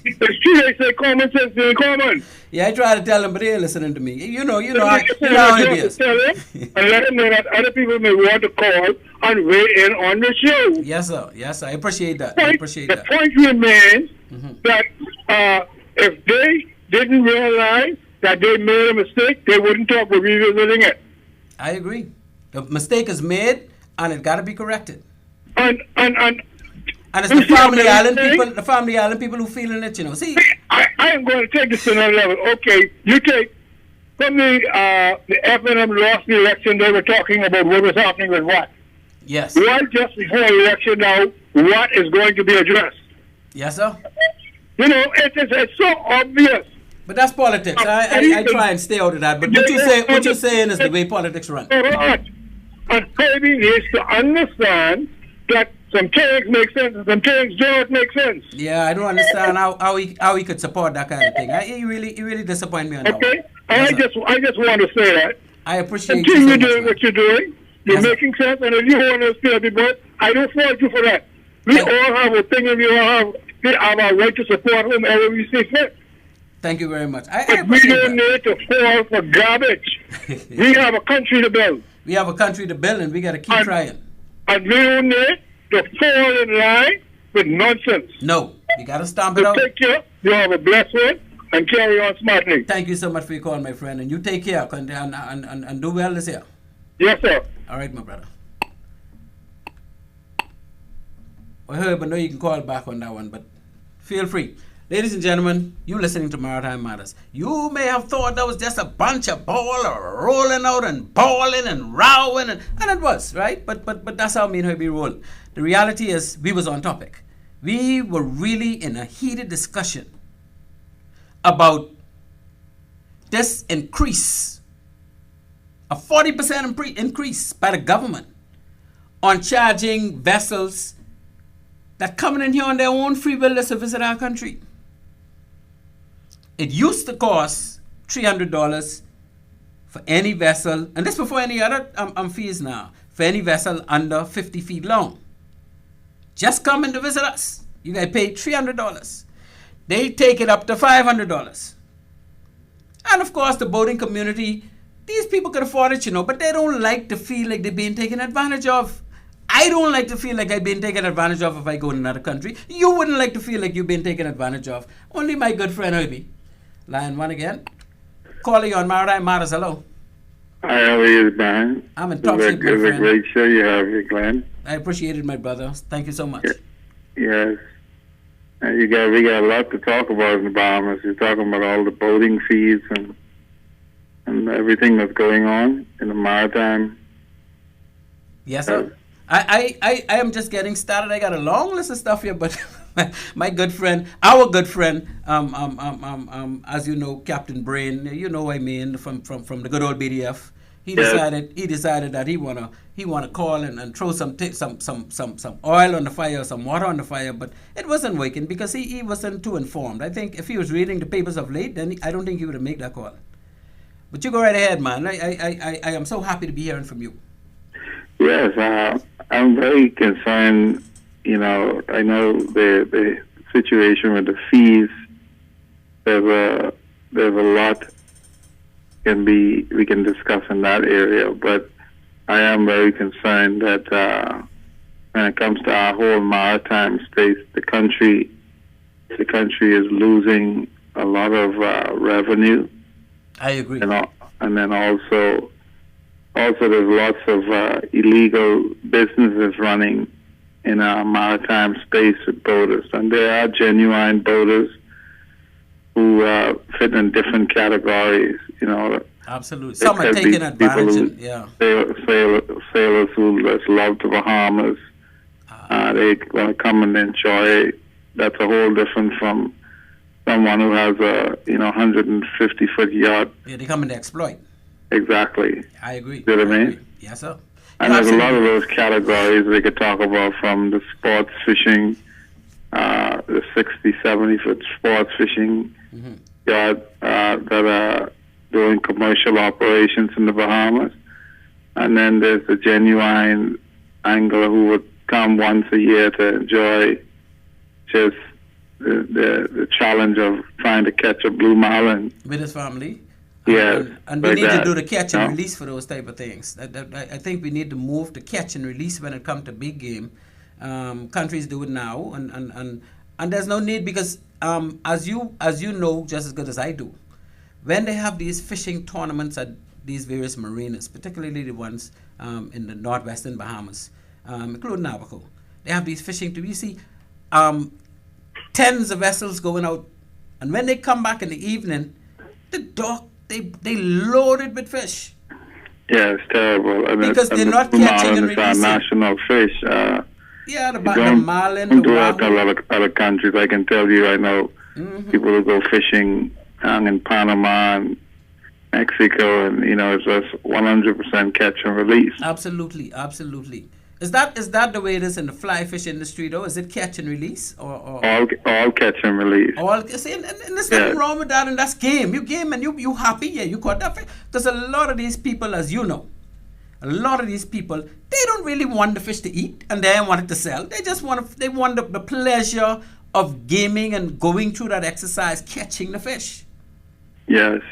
It's true they say common sense is common. Yeah, I try to tell him, but he ain't listening to me. You know how it is. Tell him and let him know that other people may want to call and weigh in on the show. Yes, sir. Yes, sir. I appreciate that. The point remains that if they didn't realize that they made a mistake, they wouldn't talk about revisiting it. I agree. The mistake is made, and it got to be corrected. And it's the Family Island people who feeling it, you know. See, I am going to take this to another level. Okay, you take from the FNM lost the election. They were talking about what was happening with what. Yes. Right just before the election now, what is going to be addressed? Yes, sir. You know, it's so obvious. But that's politics. I try and stay out of that. But what you're saying is the way politics run. And maybe needs to understand that some things make sense and some things don't make sense. Yeah, I don't understand how he could support that kind of thing. He really disappointed me on that. Okay, I just want to say that. I appreciate Continue you doing what you're doing. You're making sense, and if you want to stay people, I don't fault you for that. We all have a thing, and we have our right to support whomever we see fit. Thank you very much. We don't need to fall for garbage. We have a country to build. We have a country to build, and we got to keep trying. And we don't need to fall in line with nonsense. No, we got to stomp it out. Take care. You have a blessed one and carry on smartly. Thank you so much for your call, my friend, and you take care and do well this year. Yes, sir. All right, my brother. I heard, but no, you can call back on that one, but feel free. Ladies and gentlemen, you listening to Maritime Matters. You may have thought that was just a bunch of ball rolling out and balling and rowing, and it was, right? But that's how me and Herbie roll. The reality is we was on topic. We were really in a heated discussion about this increase, a 40% increase by the government on charging vessels that coming in here on their own free will to visit our country. It used to cost $300 for any vessel, and this before any other fees now, for any vessel under 50 feet long. Just coming to visit us. You guys pay $300. They take it up to $500. And of course, the boating community, these people could afford it, you know, but they don't like to feel like they're being taken advantage of. I don't like to feel like I've been taken advantage of if I go in another country. You wouldn't like to feel like you've been taken advantage of. Only my good friend Herbie. Line 1 again. Calling on Maritime Matters. Hello. Hi, how are you, man? I'm in top shape, my friend. It's a great show you have here, Glenn. I appreciate it, my brother. Thank you so much. Yes. We got a lot to talk about in the Bahamas. You're talking about all the boating fees and everything that's going on in the maritime. Yes, sir. I am just getting started. I got a long list of stuff here, but my good friend, our good friend, as you know, Captain Brain, you know what I mean, from the good old BDF. He decided that he wanna call and throw some oil on the fire, some water on the fire, but it wasn't working because he wasn't too informed. I think if he was reading the papers of late, then I don't think he would have made that call. But you go right ahead, man. I am so happy to be hearing from you. Yes, I'm very concerned. You know, I know the situation with the fees. There's a lot we can discuss in that area, but I am very concerned that when it comes to our whole maritime space, the country is losing a lot of revenue. I agree. And then also there's lots of illegal businesses running in our maritime space with boaters, and there are genuine boaters who fit in different categories. You know, absolutely. Some are taking advantage. Sailors who just love the Bahamas. They want to come and enjoy. That's a whole different from someone who has a 150-foot yacht. Yeah, they come in to exploit. Exactly. I agree. You know what I mean? Yes, sir. And there's a lot of those categories we could talk about, from the sports fishing, the 60, 70-foot sports fishing yacht that are doing commercial operations in the Bahamas. And then there's the genuine angler who would come once a year to enjoy just the challenge of trying to catch a blue marlin with his family. Yes, and we need to do the catch and release for those type of things. I think we need to move to catch and release when it comes to big game. Countries do it now, and there's no need, because as you know just as good as I do, when they have these fishing tournaments at these various marinas, particularly the ones in the northwestern Bahamas, including Navajo, they have these fishing. You see tens of vessels going out, and when they come back in the evening, the dock, they loaded with fish. Yeah, it's terrible. Because they're not catching and releasing. Our national fish. The marlin. Don't do that to a lot of other countries. I can tell you, I know people who go fishing in Panama and Mexico, and it's just 100% catch and release. Absolutely. Is that the way it is in the fly fish industry, though? Is it catch and release, or all catch and release? See, and there's nothing wrong with that, and that's game. You game and you happy, you caught that fish. Because a lot of these people, as you know, they don't really want the fish to eat, and they don't want it to sell. They just want the pleasure of gaming and going through that exercise, catching the fish. Yes,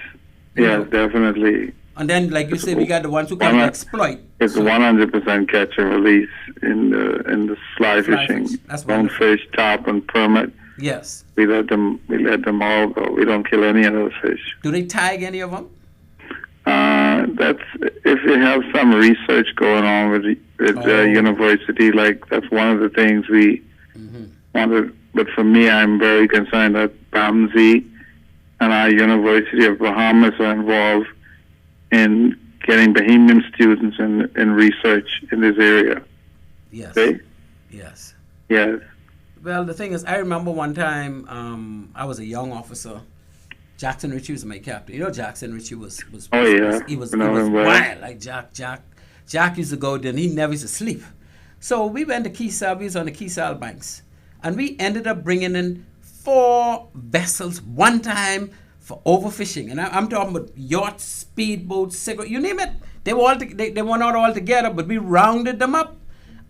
definitely. And then, like you say, we got the ones who can exploit. It's 100% catch and release in the fly fishing. That's Bone fish, top, and permit. Yes. We let them all go. We don't kill any of those fish. Do they tag any of them? That's if you have some research going on with university. Like, that's one of the things we wanted. But for me, I'm very concerned that BAMSI and our University of Bahamas are involved in getting Bahamian students in research in this area. Yes. Okay? Yes. Yes. Well, the thing is, I remember one time I was a young officer. Jackson Ritchie was my captain. You know, Jackson Ritchie was he was wild. Like Jack used to go there, and he never used to sleep. So we went to Kesal. We was on the Kesal banks, and we ended up bringing in 4 vessels one time for overfishing. And I'm talking about yachts, speedboats, cigarettes, you name it. They were not all together, but we rounded them up.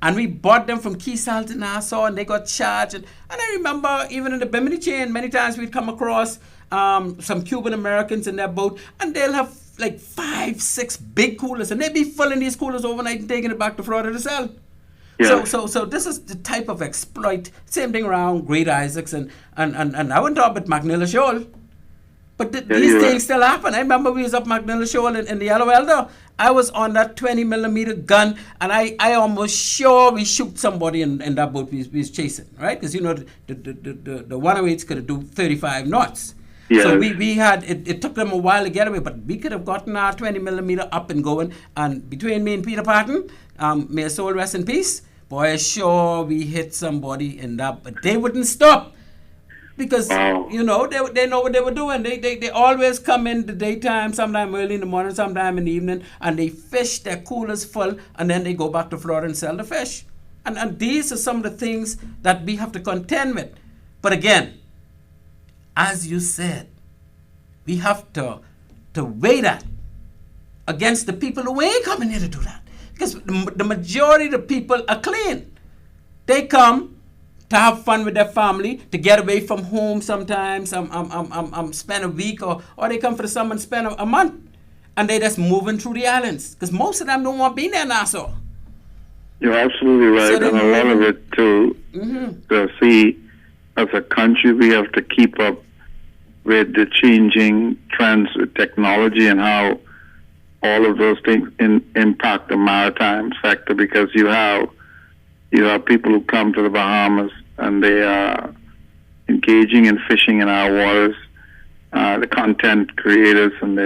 And we bought them from Kesal to Nassau, and they got charged. And I remember even in the Bimini chain, many times we'd come across some Cuban Americans in their boat, and they'll have like 5, 6 big coolers, and they'd be filling these coolers overnight and taking it back to Florida to sell. Yes. So this is the type of exploit. Same thing around Great Isaacs and I wouldn't talk about McNilla Shoal. But these things still happen. I remember we was up McNilla Shoal in the Yellow Elder. I was on that 20 millimeter gun, and I almost sure we shoot somebody in that boat we was chasing, right? Because, you know, the 108s could do 35 knots. Yes. So we had, it took them a while to get away, but we could have gotten our 20 millimeter up and going. And between me and Peter Patton, may his soul rest in peace, boy, sure we hit somebody in that, but they wouldn't stop. Because, you know, they know what they were doing. They always come in the daytime, sometime early in the morning, sometime in the evening, and they fish their coolers full, and then they go back to Florida and sell the fish. And these are some of the things that we have to contend with. But again, as you said, we have to weigh that against the people who ain't coming here to do that. Because the majority of the people are clean. They come to have fun with their family, to get away from home sometimes, spend a week, or they come for the summer and spend a month, and they just moving through the islands, because most of them don't want to be in Nassau. You're absolutely right, and a lot of it too, to see, as a country, we have to keep up with the changing trends with technology and how all of those things impact the maritime sector, because you have people who come to the Bahamas and they are engaging in fishing in our waters. The content creators, and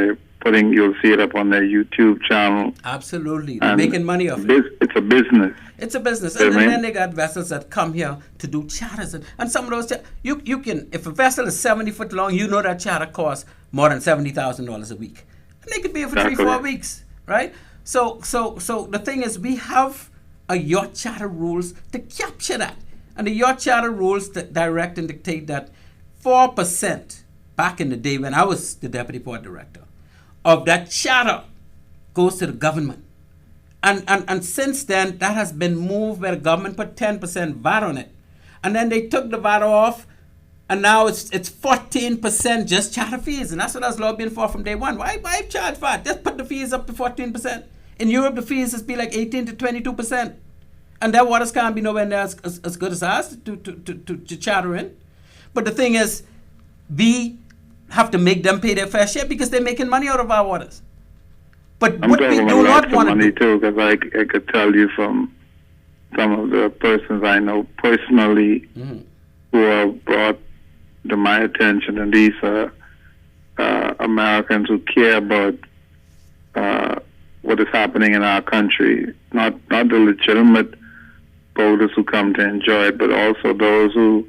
you'll see it up on their YouTube channel. Absolutely. They're making money off it. It's a business. It's a business. And then they got vessels that come here to do charters. And some of those, you can, if a vessel is 70 foot long, you know that charter costs more than $70,000 a week. And they could be here for 3-4 weeks, right? So the thing is, we have a yacht charter rules to capture that. And the yacht charter rules that direct and dictate that 4% back in the day when I was the deputy port director of that charter goes to the government. And since then, that has been moved where the government put 10% VAT on it. And then they took the VAT off, and now it's 14% just charter fees. And that's what I was lobbying for from day one. Why charge VAT? Just put the fees up to 14%. In Europe, the fees just be like 18 to 22%. And their waters can't be nowhere near as good as ours to charter in. But the thing is, we have to make them pay their fair share because they're making money out of our waters. But what we do not want to do... too, because I could tell you from some of the persons I know personally who have brought to my attention, and these are Americans who care about what is happening in our country, not the legitimate boaters who come to enjoy it, but also those who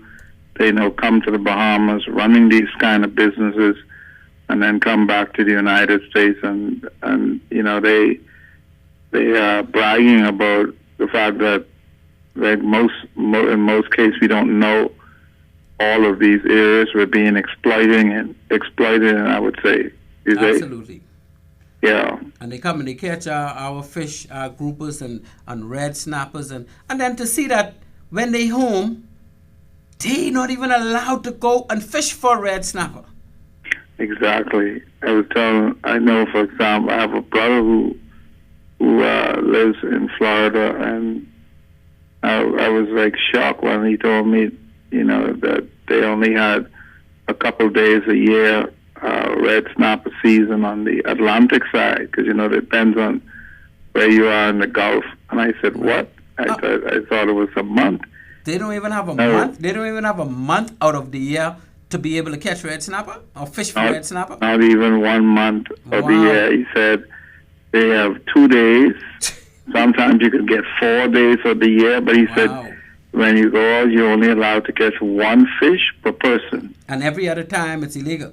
they know come to the Bahamas running these kind of businesses and then come back to the United States, and you know, they are bragging about the fact that in most cases we don't know all of these areas we're being exploited, and I would say. Absolutely. Yeah. And they come and they catch our fish, our groupers and red snappers, and then to see that when they home, they not even allowed to go and fish for red snapper. Exactly. I know, for example, I have a brother who lives in Florida, and I was like shocked when he told me, you know, that they only had a couple days a year red snapper season on the Atlantic side, because, you know, it depends on where you are in the Gulf. And I said, what? I thought it was a month. They don't even have a month. They don't even have a month out of the year to be able to catch red snapper or fish for red snapper. Not even 1 month of the year. He said they have 2 days. Sometimes you could get 4 days of the year, but he said when you go out, you're only allowed to catch 1 fish per person. And every other time, it's illegal.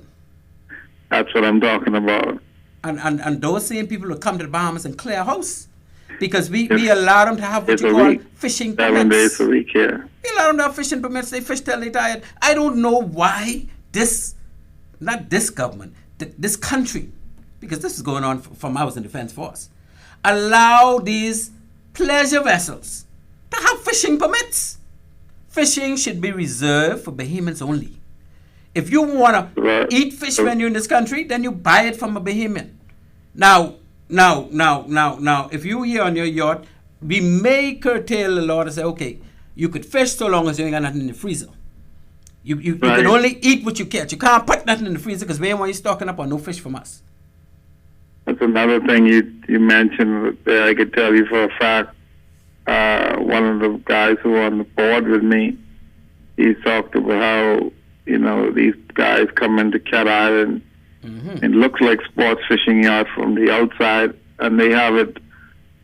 That's what I'm talking about. And those same people who come to the Bahamas and clear house, because we allow them to have what you call fishing permits. 7 days a week, yeah. We allow them to have fishing permits. They fish till they tired. I don't know why not this government, this country, because this is going on from I was in Defense Force, allow these pleasure vessels to have fishing permits. Fishing should be reserved for Bahamians only. If you want to eat fish when you're in this country, then you buy it from a Bahamian. Now, if you here on your yacht we may curtail the law to say, okay, you could fish so long as you ain't got nothing in the freezer. You can only eat what you catch. You can't put nothing in the freezer because we ain't want you stocking up on no fish from us. That's another thing you mentioned there. I could tell you for a fact, one of the guys who were on the board with me, he talked about how, these guys come into Cat Island. It looks like sports fishing yacht from the outside, and they have it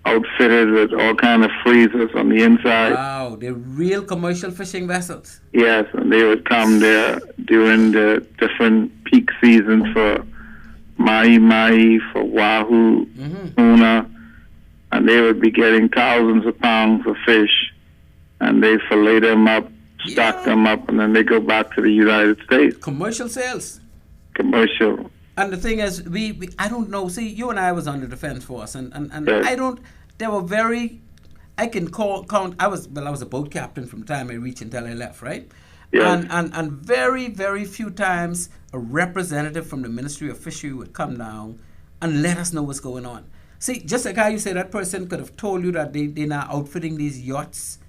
outfitted with all kind of freezers on the inside. Wow, they're real commercial fishing vessels. Yes, and they would come there during the different peak seasons for mahi, for wahoo, tuna, and they would be getting thousands of pounds of fish, and they fillet them up, stock them up, and then they go back to the United States. Commercial sales. Commercial. And the thing is, I don't know. See, you and I was on the defense force, and yes. They were very. I can count. I was a boat captain from the time I reached until I left, right? Yes. And very, very few times a representative from the Ministry of Fishery would come down and let us know what's going on. See, just like how you say that person could have told you that they're now outfitting these yachts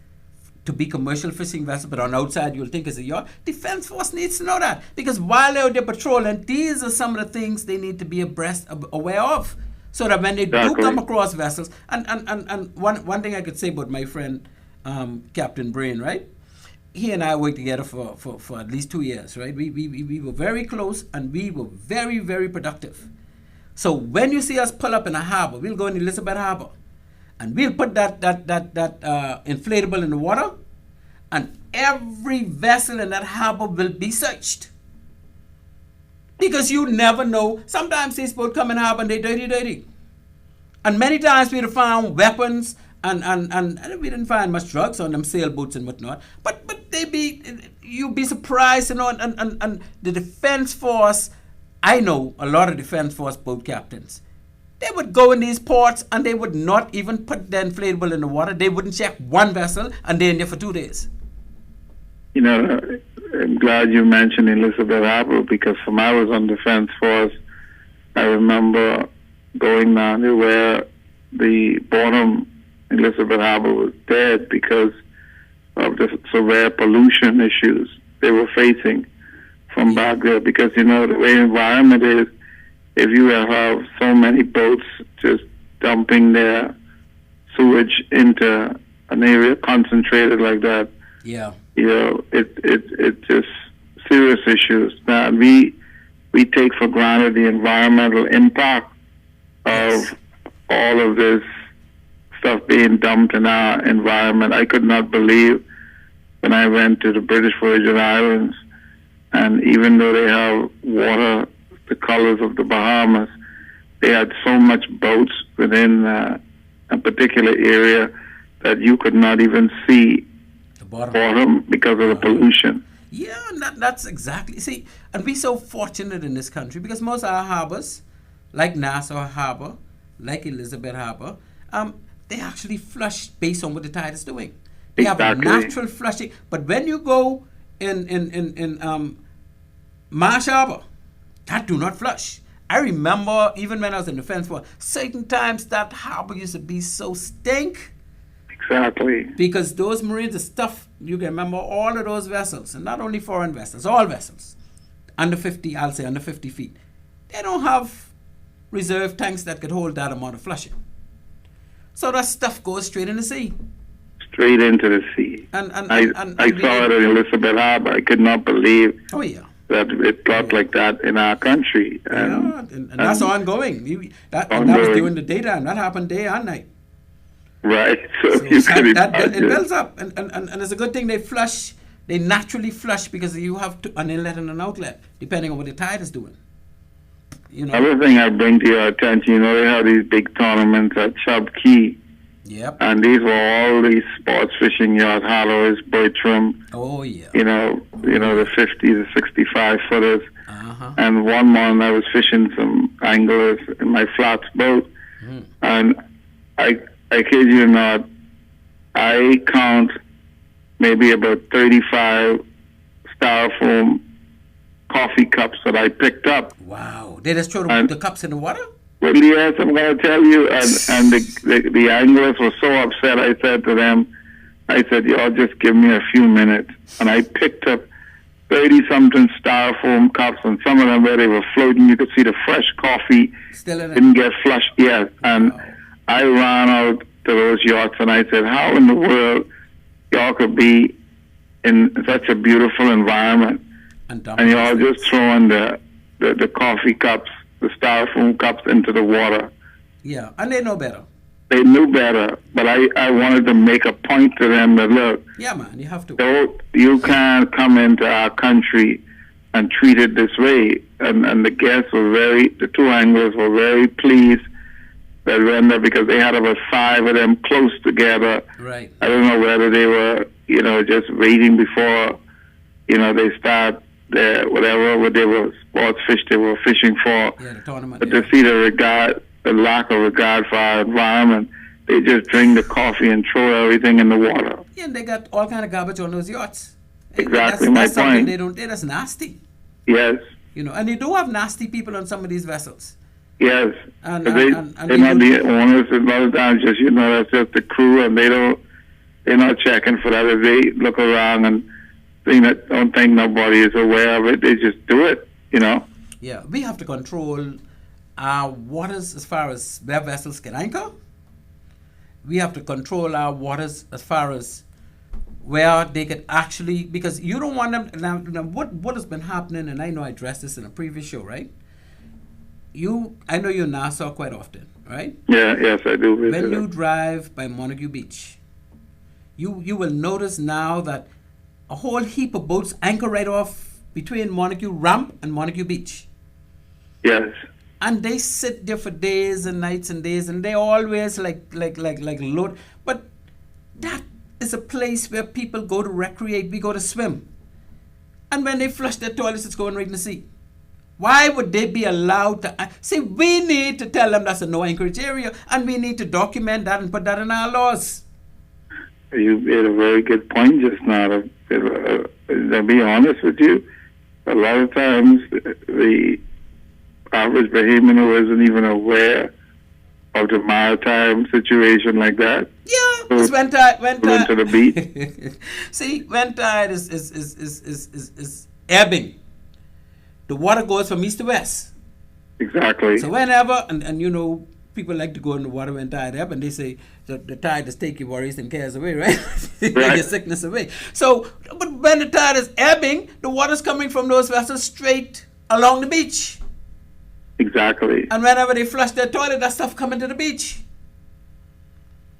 to be commercial fishing vessels, but on the outside you'll think it's a yacht. Defense Force needs to know that, because while they're out there patrolling, these are some of the things they need to be aware of, so that when they do come across vessels, and one thing I could say about my friend Captain Brain, right? He and I worked together for at least 2 years, right? We were very close, and we were very, very productive. So when you see us pull up in a harbor, we'll go in Elizabeth Harbor, and we'll put that inflatable in the water, and every vessel in that harbor will be searched. Because you never know. Sometimes these boats come in harbor and they're dirty. And many times we'd have found weapons, and we didn't find much drugs on them sailboats and whatnot. But you'd be surprised, and the Defense Force, I know a lot of Defense Force boat captains. They would go in these ports and they would not even put the inflatable in the water. They wouldn't check one vessel, and they're in there for 2 days. I'm glad you mentioned Elizabeth Harbor, because when I was on Defense Force, I remember going down there where the bottom Elizabeth Harbor was dead because of the severe pollution issues they were facing from back there. Because, the way the environment is, if you have so many boats just dumping their sewage into an area concentrated like that, it's just serious issues. Now, we take for granted the environmental impact of all of this stuff being dumped in our environment. I could not believe when I went to the British Virgin Islands, and even though they have water the colors of the Bahamas, they had so much boats within a particular area that you could not even see the bottom because of the pollution. Yeah, that's exactly. See, and we're so fortunate in this country because most of our harbors, like Nassau Harbor, like Elizabeth Harbor, they actually flush based on what the tide is doing. They have a natural flushing. But when you go in Marsh Harbor, that do not flush. I remember even when I was in Defense Force, certain times that harbor used to be so stink. Exactly. Because those Marines are stuff, you can remember all of those vessels, and not only foreign vessels, all vessels, under 50 feet. They don't have reserve tanks that could hold that amount of flushing. So that stuff goes straight in the sea. Straight into the sea. And I saw it in Elizabeth Harbor. I could not believe that it got like that in our country. And that's ongoing. That was during the daytime. That happened day and night. Right. So it builds up. And it's a good thing they flush. They naturally flush because you have an inlet and an outlet, depending on what the tide is doing. Another thing I bring to your attention, they have these big tournaments at Chubb Key. Yep. And these were all these sports fishing yachts, Holloway's, Bertram. Oh, yeah. The 50, the 65 footers. And one morning I was fishing some anglers in my flats boat. And I kid you not, I count maybe about 35 styrofoam coffee cups that I picked up. Wow. They just throw the cups in the water? Well, yes, I'm going to tell you. And the anglers were so upset. I said to them, y'all just give me a few minutes. And I picked up 30-something styrofoam cups, and some of them where they were floating, you could see the fresh coffee Still in it. didn't get flushed yet. And I ran out to those yachts, and I said, how in the world y'all could be in such a beautiful environment and y'all just throwing the coffee cups, the styrofoam cups into the water? Yeah, and they know better. They knew better, but I wanted to make a point to them that, look, yeah, man, you have to. You can't come into our country and treat it this way. And the guests were the two anglers were very pleased that we went there because they had about 5 of them close together. Right. I don't know whether they were, just waiting before, they start whatever they were sports fish they were fishing for. Yeah, the tournament. But to see the lack of regard for our environment, they just drink the coffee and throw everything in the water. Yeah, and they got all kind of garbage on those yachts. Exactly that's my point. That's nasty. Yes. And you do have nasty people on some of these vessels. Yes. And they're not the owners. A lot of times, just that's just the crew, and they're not checking for that. If they look around and don't think nobody is aware of it, they just do it. Yeah, we have to control our waters as far as where vessels can anchor. We have to control our waters as far as where they could actually, because you don't want them. Now what has been happening, and I know I addressed this in a previous show, right? I know you're in Nassau quite often, right? Yeah, yes, I do. When you drive by Montague Beach, you will notice now that a whole heap of boats anchor right off between Montague Ramp and Montague Beach. Yes. And they sit there for days and nights and days, and they always like load. But that is a place where people go to recreate. We go to swim. And when they flush their toilets, it's going right in the sea. Why would they be allowed to? See, we need to tell them that's a no anchorage area, and we need to document that and put that in our laws. You made a very good point just now. To be honest with you, a lot of times the average Bahamian who isn't even aware of the maritime situation like that. Yeah, it's when tide to the beach. See, when tide is ebbing, the water goes from east to west. Exactly. So whenever, and people like to go in the water when tide ebb, and they say the tide is take your worries and cares away, right? Take your sickness away. So, but when the tide is ebbing, the water's coming from those vessels straight along the beach. Exactly. And whenever they flush their toilet, that stuff coming to the beach.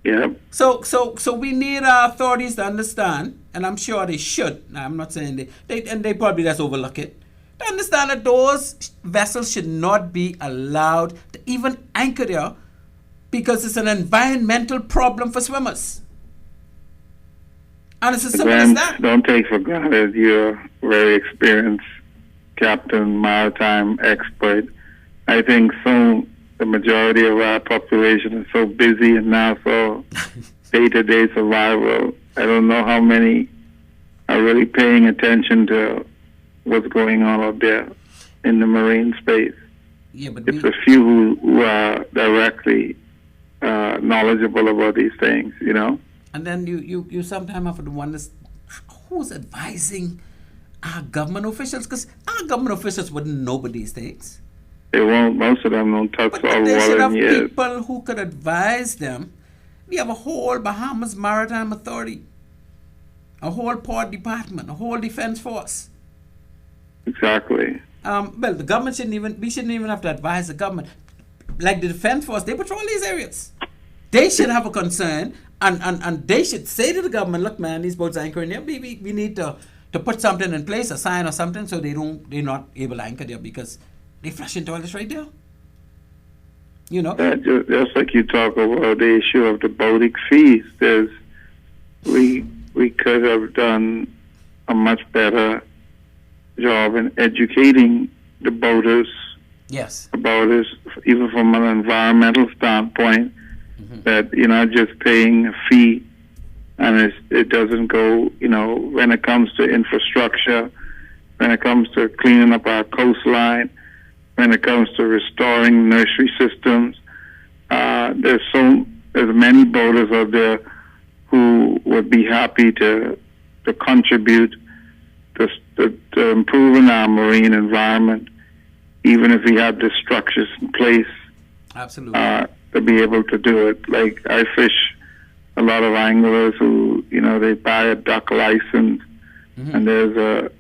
Yeah. So we need our authorities to understand, and I'm sure they should. Now, I'm not saying they probably just overlook it. To understand that those vessels should not be allowed to even anchor there because it's an environmental problem for swimmers. And it's as simple as that. Don't take for granted you're a very experienced captain, maritime expert. I think the majority of our population is so busy and now so day-to-day survival. I don't know how many are really paying attention to what's going on out there in the marine space. Yeah, but it's a few who are directly knowledgeable about these things, And then you sometimes have to wonder who's advising our government officials, because our government officials wouldn't know about these things. They won't. Most of them don't touch but all they should water have in years. People who could advise them. We have a whole Bahamas Maritime Authority, a whole port department, a whole defense force. Exactly. Well, the government we shouldn't even have to advise the government. Like the defense force, they patrol these areas. They should have a concern, and they should say to the government, look, man, these boats are anchoring here. We need to put something in place, a sign or something, so they're not able to anchor there because they flush into toilets right there. Just like you talk about the issue of the boating fees, we could have done a much better job in educating the boaters. Yes. About this, even from an environmental standpoint, that you're not just paying a fee and it doesn't go, when it comes to infrastructure, when it comes to cleaning up our coastline, when it comes to restoring nursery systems. There's many boaters out there who would be happy to contribute to improving our marine environment, even if we have the structures in place. Absolutely. To be able to do it. Like, I fish a lot of anglers who, they buy a duck license, and there's a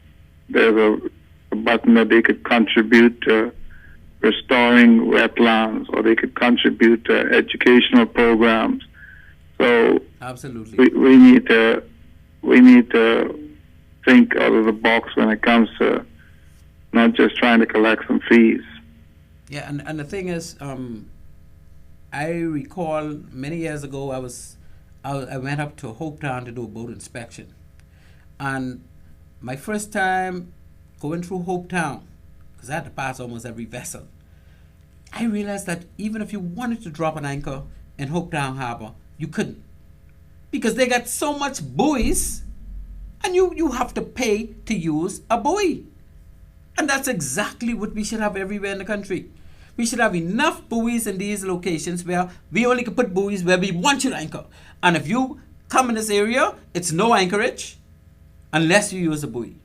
button that they could contribute to restoring wetlands, or they could contribute to educational programs. So absolutely, we need to think out of the box when it comes to not just trying to collect some fees. Yeah, and the thing is, I recall many years ago I went up to Hopetown to do a boat inspection, and my first time going through Hopetown, because I had to pass almost every vessel, I realized that even if you wanted to drop an anchor in Hopetown Harbor, you couldn't, because they got so much buoys, and you have to pay to use a buoy. And that's exactly what we should have everywhere in the country. We should have enough buoys in these locations where we only can put buoys where we want you to anchor. And if you come in this area, it's no anchorage unless you use a buoy.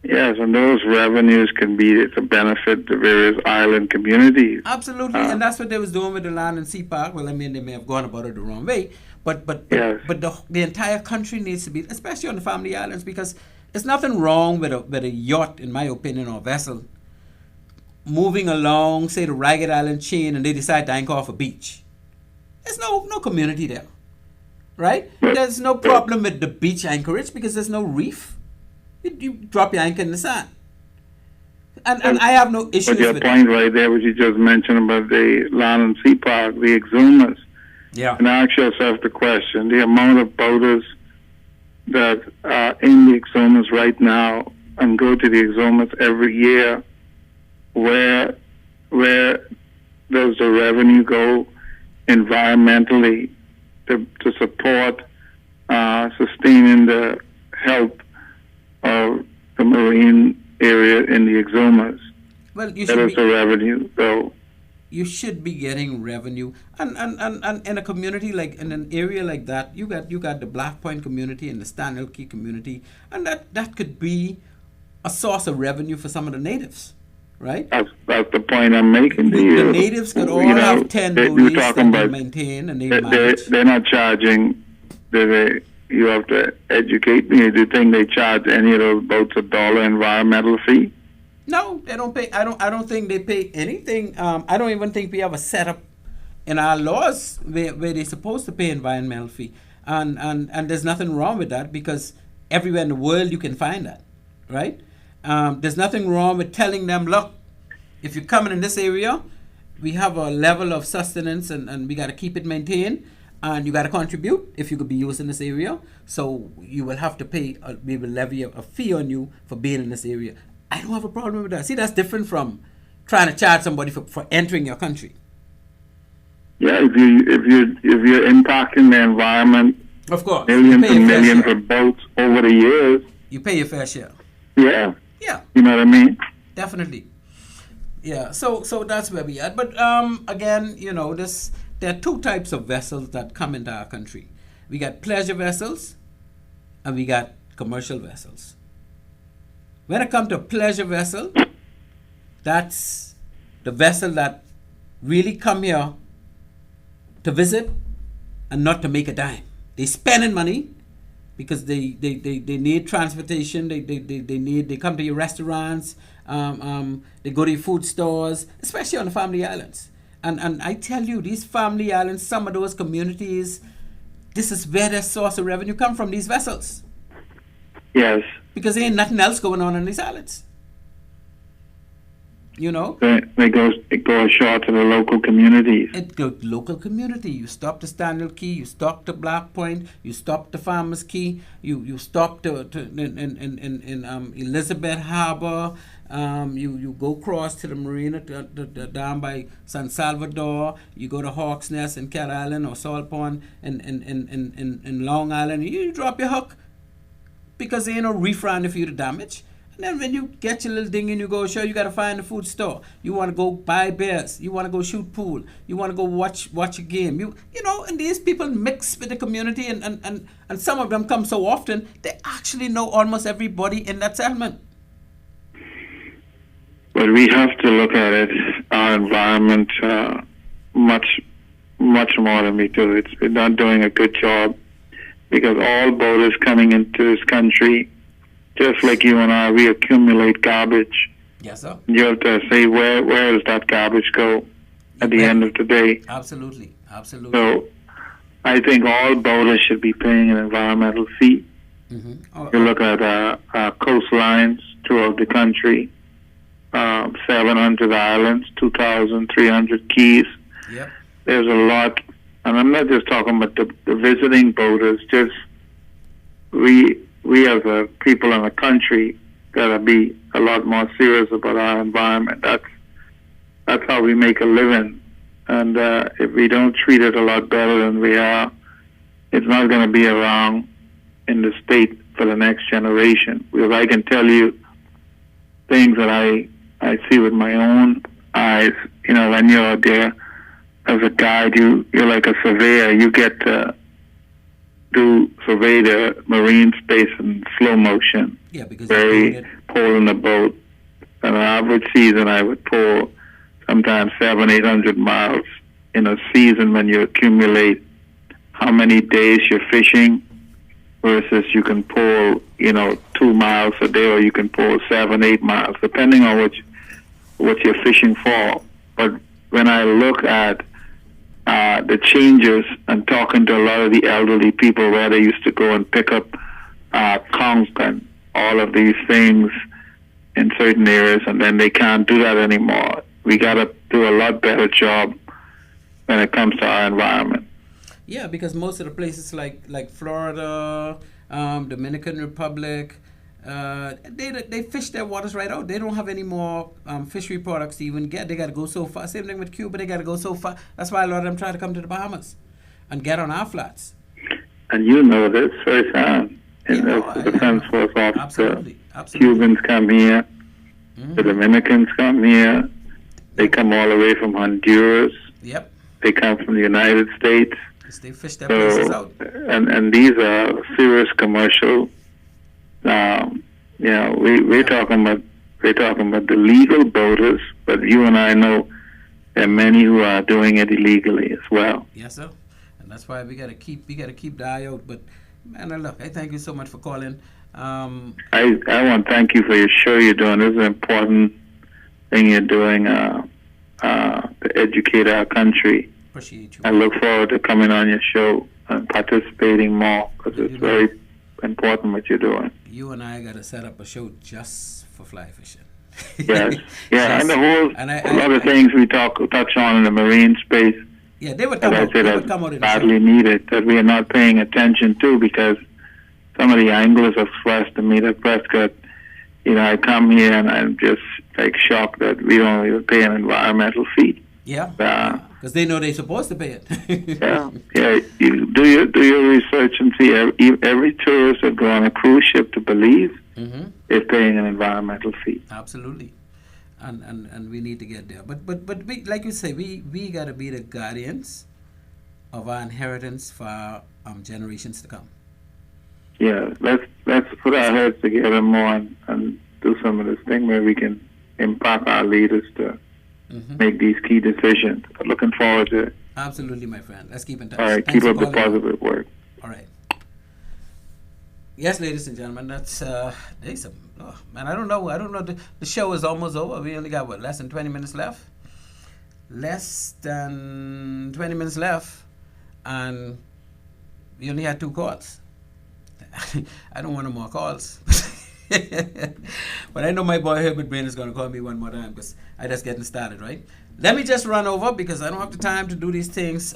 Yes, and those revenues can be to benefit the various island communities. Absolutely, and that's what they was doing with the Land and Sea Park. Well, I mean, they may have gone about it the wrong way, but yes. the entire country needs to be, especially on the family islands, because there's nothing wrong with a yacht, in my opinion, or a vessel moving along, say, the Ragged Island chain, and they decide to anchor off a beach. There's no community there, right? There's no problem with the beach anchorage because there's no reef. You drop your anchor in the sand. And I have no issues with it. But your point right there, what you just mentioned about the Land and Sea Park, the exhumas. Yeah. And ask yourself the question, the amount of boaters that are in the exhumas right now and go to the exhumas every year, where does the revenue go environmentally to support sustaining the health of the marine area in the exhumas? Well, you that should is the revenue. So you should be getting revenue, and in a community like in an area like that, you got the Black Point community and the Stanley Key community, and that could be a source of revenue for some of the natives, right? That's the point I'm making to you. The natives could all have 10 buoys that they maintain and they manage. They're not charging. You have to educate me. Do you think they charge any of those boats $1 environmental fee? No, they don't pay. I don't think they pay anything. I don't even think we have a setup in our laws where they're supposed to pay environmental fee. And there's nothing wrong with that, because everywhere in the world you can find that, right? There's nothing wrong with telling them, look, if you're coming in this area, we have a level of sustenance and we got to keep it maintained. And you got to contribute if you could be used in this area. So you will have to pay, we will levy a fee on you for being in this area. I don't have a problem with that. See, that's different from trying to charge somebody for entering your country. Yeah, if you're impacting the environment, of course, millions and millions of boats over the years, you pay your fair share. Yeah. Yeah. You know what I mean? Definitely. Yeah. So that's where we at. But again, there are two types of vessels that come into our country. We got pleasure vessels and we got commercial vessels. When it comes to a pleasure vessel, that's the vessel that really come here to visit and not to make a dime. They spending money because they need transportation. They come to your restaurants. They go to your food stores, especially on the family islands. And I tell you, these family islands, some of those communities, this is where their source of revenue come from, these vessels. Yes. Because there ain't nothing else going on these islands. It goes ashore to the local communities. It goes local community. You stop the Stanley Key, you stop the Black Point, you stop the Farmers Key, you stop in Elizabeth Harbor. You go across to the marina down by San Salvador. You go to Hawks Nest in Cat Island or Salt Pond in Long Island. You drop your hook because there ain't no reef around for you to damage. And then when you get your little dinghy and you go, sure, you got to find a food store. You want to go buy beers. You want to go shoot pool. You want to go watch a game. You know, and these people mix with the community, and some of them come so often, they actually know almost everybody in that settlement. But we have to look at it, our environment, much more than we do. We're not doing a good job, because all boaters coming into this country, just like you and I, we accumulate garbage. Yes, sir. You have to say, where does that garbage go at the end of the day? Absolutely. So I think all boaters should be paying an environmental fee. Mm-hmm. You look at coastlines throughout the country, 700 islands, 2,300 keys. Yep. There's a lot, and I'm not just talking about the visiting boaters, just we as a people in the country gotta be a lot more serious about our environment. That's how we make a living, and if we don't treat it a lot better than we are, it's not going to be around in the state for the next generation. Because I can tell you things that I see with my own eyes. You know, when you're there as a guide, you're like a surveyor. You get to survey the marine space in slow motion. Yeah, because pulling the boat. On an average season, I would pull sometimes 700-800 miles in a season. When you accumulate how many days you're fishing, versus you can pull 2 miles a day, or you can pull 7-8 miles, depending on what you're fishing for. But when I look at the changes and talking to a lot of the elderly people, where they used to go and pick up conch and all of these things in certain areas, and then they can't do that anymore. We got to do a lot better job when it comes to our environment. Yeah, because most of the places like Florida, Dominican Republic, they fish their waters right out. They don't have any more fishery products to even get. They got to go so far. Same thing with Cuba. They got to go so far. That's why a lot of them try to come to the Bahamas and get on our flats. And you know this firsthand. The Defense Force officer. Absolutely. Cubans come here. Mm-hmm. The Dominicans come here. They come all the way from Honduras. Yep. They come from the United States. They fish their places out. And these are serious commercial. We're talking about the legal boaters, but you and I know there are many who are doing it illegally as well. Yes, sir. And that's why we gotta keep the eye out. But man, look, I thank you so much for calling. I want to thank you for your show you're doing. This is an important thing you're doing to educate our country. Appreciate you. I look forward to coming on your show and participating more, because it's very important what you're doing. You and I got to set up a show just for fly fishing. Yes, yeah, and a lot of things we touch on in the marine space. Yeah, they would come out. They would come out in badly needed, that we are not paying attention to, because some of the anglers have expressed to me that Prescott, I come here and I'm just shocked that we don't even pay an environmental fee. Yeah, because they know they're supposed to pay it. yeah. You do your research and see every tourist that go on a cruise ship to Belize is paying an environmental fee. Absolutely, and we need to get there. But we, like you say, we got to be the guardians of our inheritance for our generations to come. Yeah, let's put our heads together more and do some of this thing where we can impact our leaders to make these key decisions. I'm looking forward to it. Absolutely, my friend. Let's keep in touch. All right, keep up the positive work. All right. Yes, ladies and gentlemen, that's there's some. Oh, man, I don't know. The show is almost over. We only got less than 20 minutes left. Less than 20 minutes left, and we only had 2 calls. I don't want no more calls. But I know my boy Herbert Brain is going to call me one more time, because I just getting started, right? Let me just run over, because I don't have the time to do these things.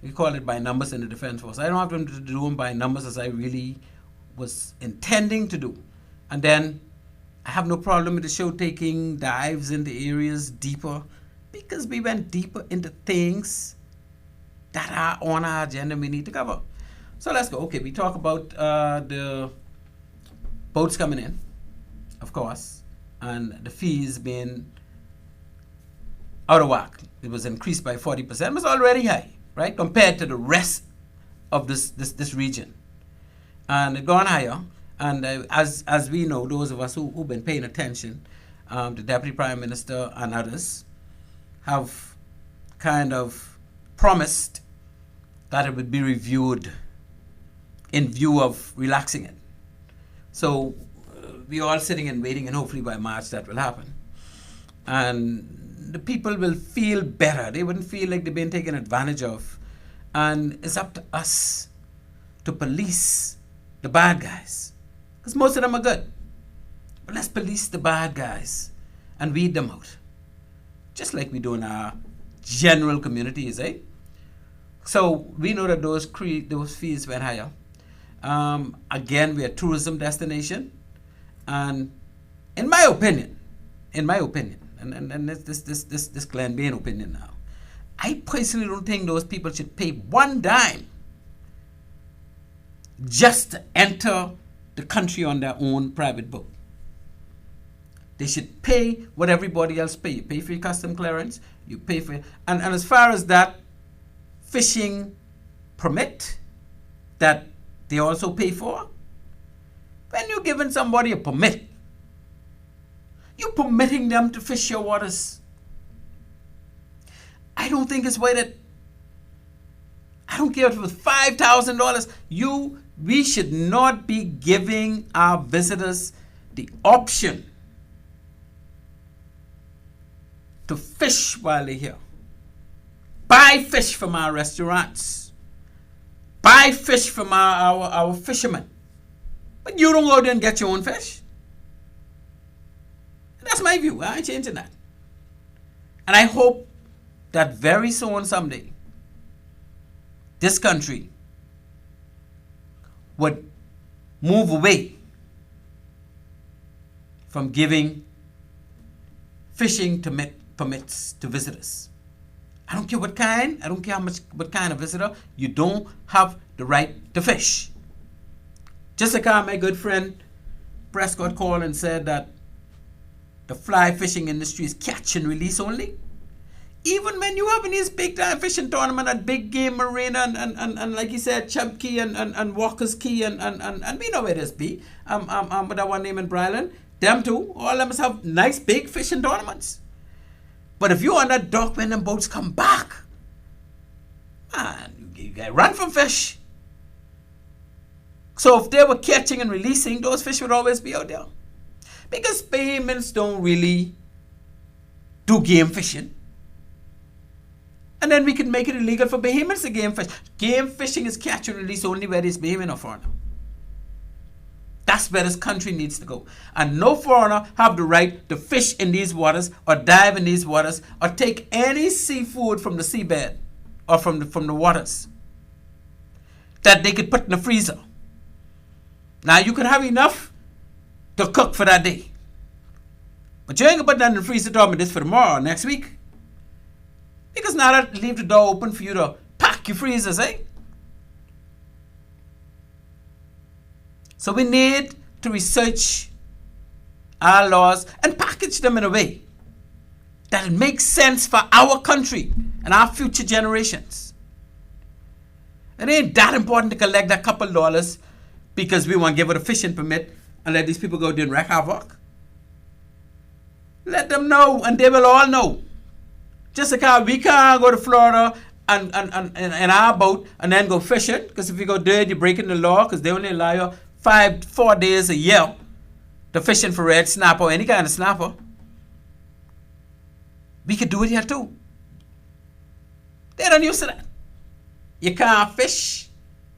We call it by numbers in the Defense Force. I don't have to do them by numbers as I really was intending to do. And then I have no problem with the show taking dives into areas deeper, because we went deeper into things that are on our agenda we need to cover. So let's go. Okay, we talk about the boats coming in. of course, and the fees being out of whack. It was increased by 40%. It was already high, right, compared to the rest of this region. And it gone higher. And as we know, those of us who've been paying attention, the Deputy Prime Minister and others have kind of promised that it would be reviewed in view of relaxing it. So we're all sitting and waiting, and hopefully by March that will happen. And the people will feel better. They wouldn't feel like they've been taken advantage of. And it's up to us to police the bad guys. Because most of them are good. But let's police the bad guys and weed them out. Just like we do in our general communities, eh? So we know that those fees went higher. Again, we're a tourism destination. And in my opinion, and this Glen Bain opinion now, I personally don't think those people should pay one dime just to enter the country on their own private boat. They should pay what everybody else pay. You pay for your custom clearance, you pay for, and as far as that fishing permit that they also pay for, when you're giving somebody a permit, you're permitting them to fish your waters. I don't think it's worth it. I don't care if it was $5,000. We should not be giving our visitors the option to fish while they're here. Buy fish from our restaurants. Buy fish from our fishermen. But you don't go there and get your own fish. That's my view. I ain't changing that. And I hope that very soon, someday, this country would move away from giving fishing permits to visitors. I don't care what kind. I don't care what kind of visitor. You don't have the right to fish. Just like how my good friend Prescott called and said that the fly fishing industry is catch and release only. Even when you have in these big time fishing tournament at Big Game Marina and like you said, Chub Key and Walker's Key and we know where this be. With that one name in Bryland, them too, all of them must have nice big fishing tournaments. But if you're on that dock when them boats come back, man, you gotta run from fish. So if they were catching and releasing, those fish would always be out there. Because Bahamians don't really do game fishing. And then we could make it illegal for Bahamians to game fish. Game fishing is catch and release only where there's Bahamian or foreigner. That's where this country needs to go. And no foreigner have the right to fish in these waters or dive in these waters or take any seafood from the seabed or from the waters that they could put in the freezer. Now you could have enough to cook for that day. But you ain't gonna put that in the freezer to me this for tomorrow or next week. Because now that leave the door open for you to pack your freezers, eh? So we need to research our laws and package them in a way that it makes sense for our country and our future generations. It ain't that important to collect that couple dollars because we want to give it a fishing permit and let these people go there and wreak havoc. Let them know and they will all know. Just like how we can't go to Florida and in our boat and then go fishing, because if you go there, you're breaking the law because they only allow you 4 days a year to fishing for red snapper or any kind of snapper. We could do it here too. They don't used to that. You can't fish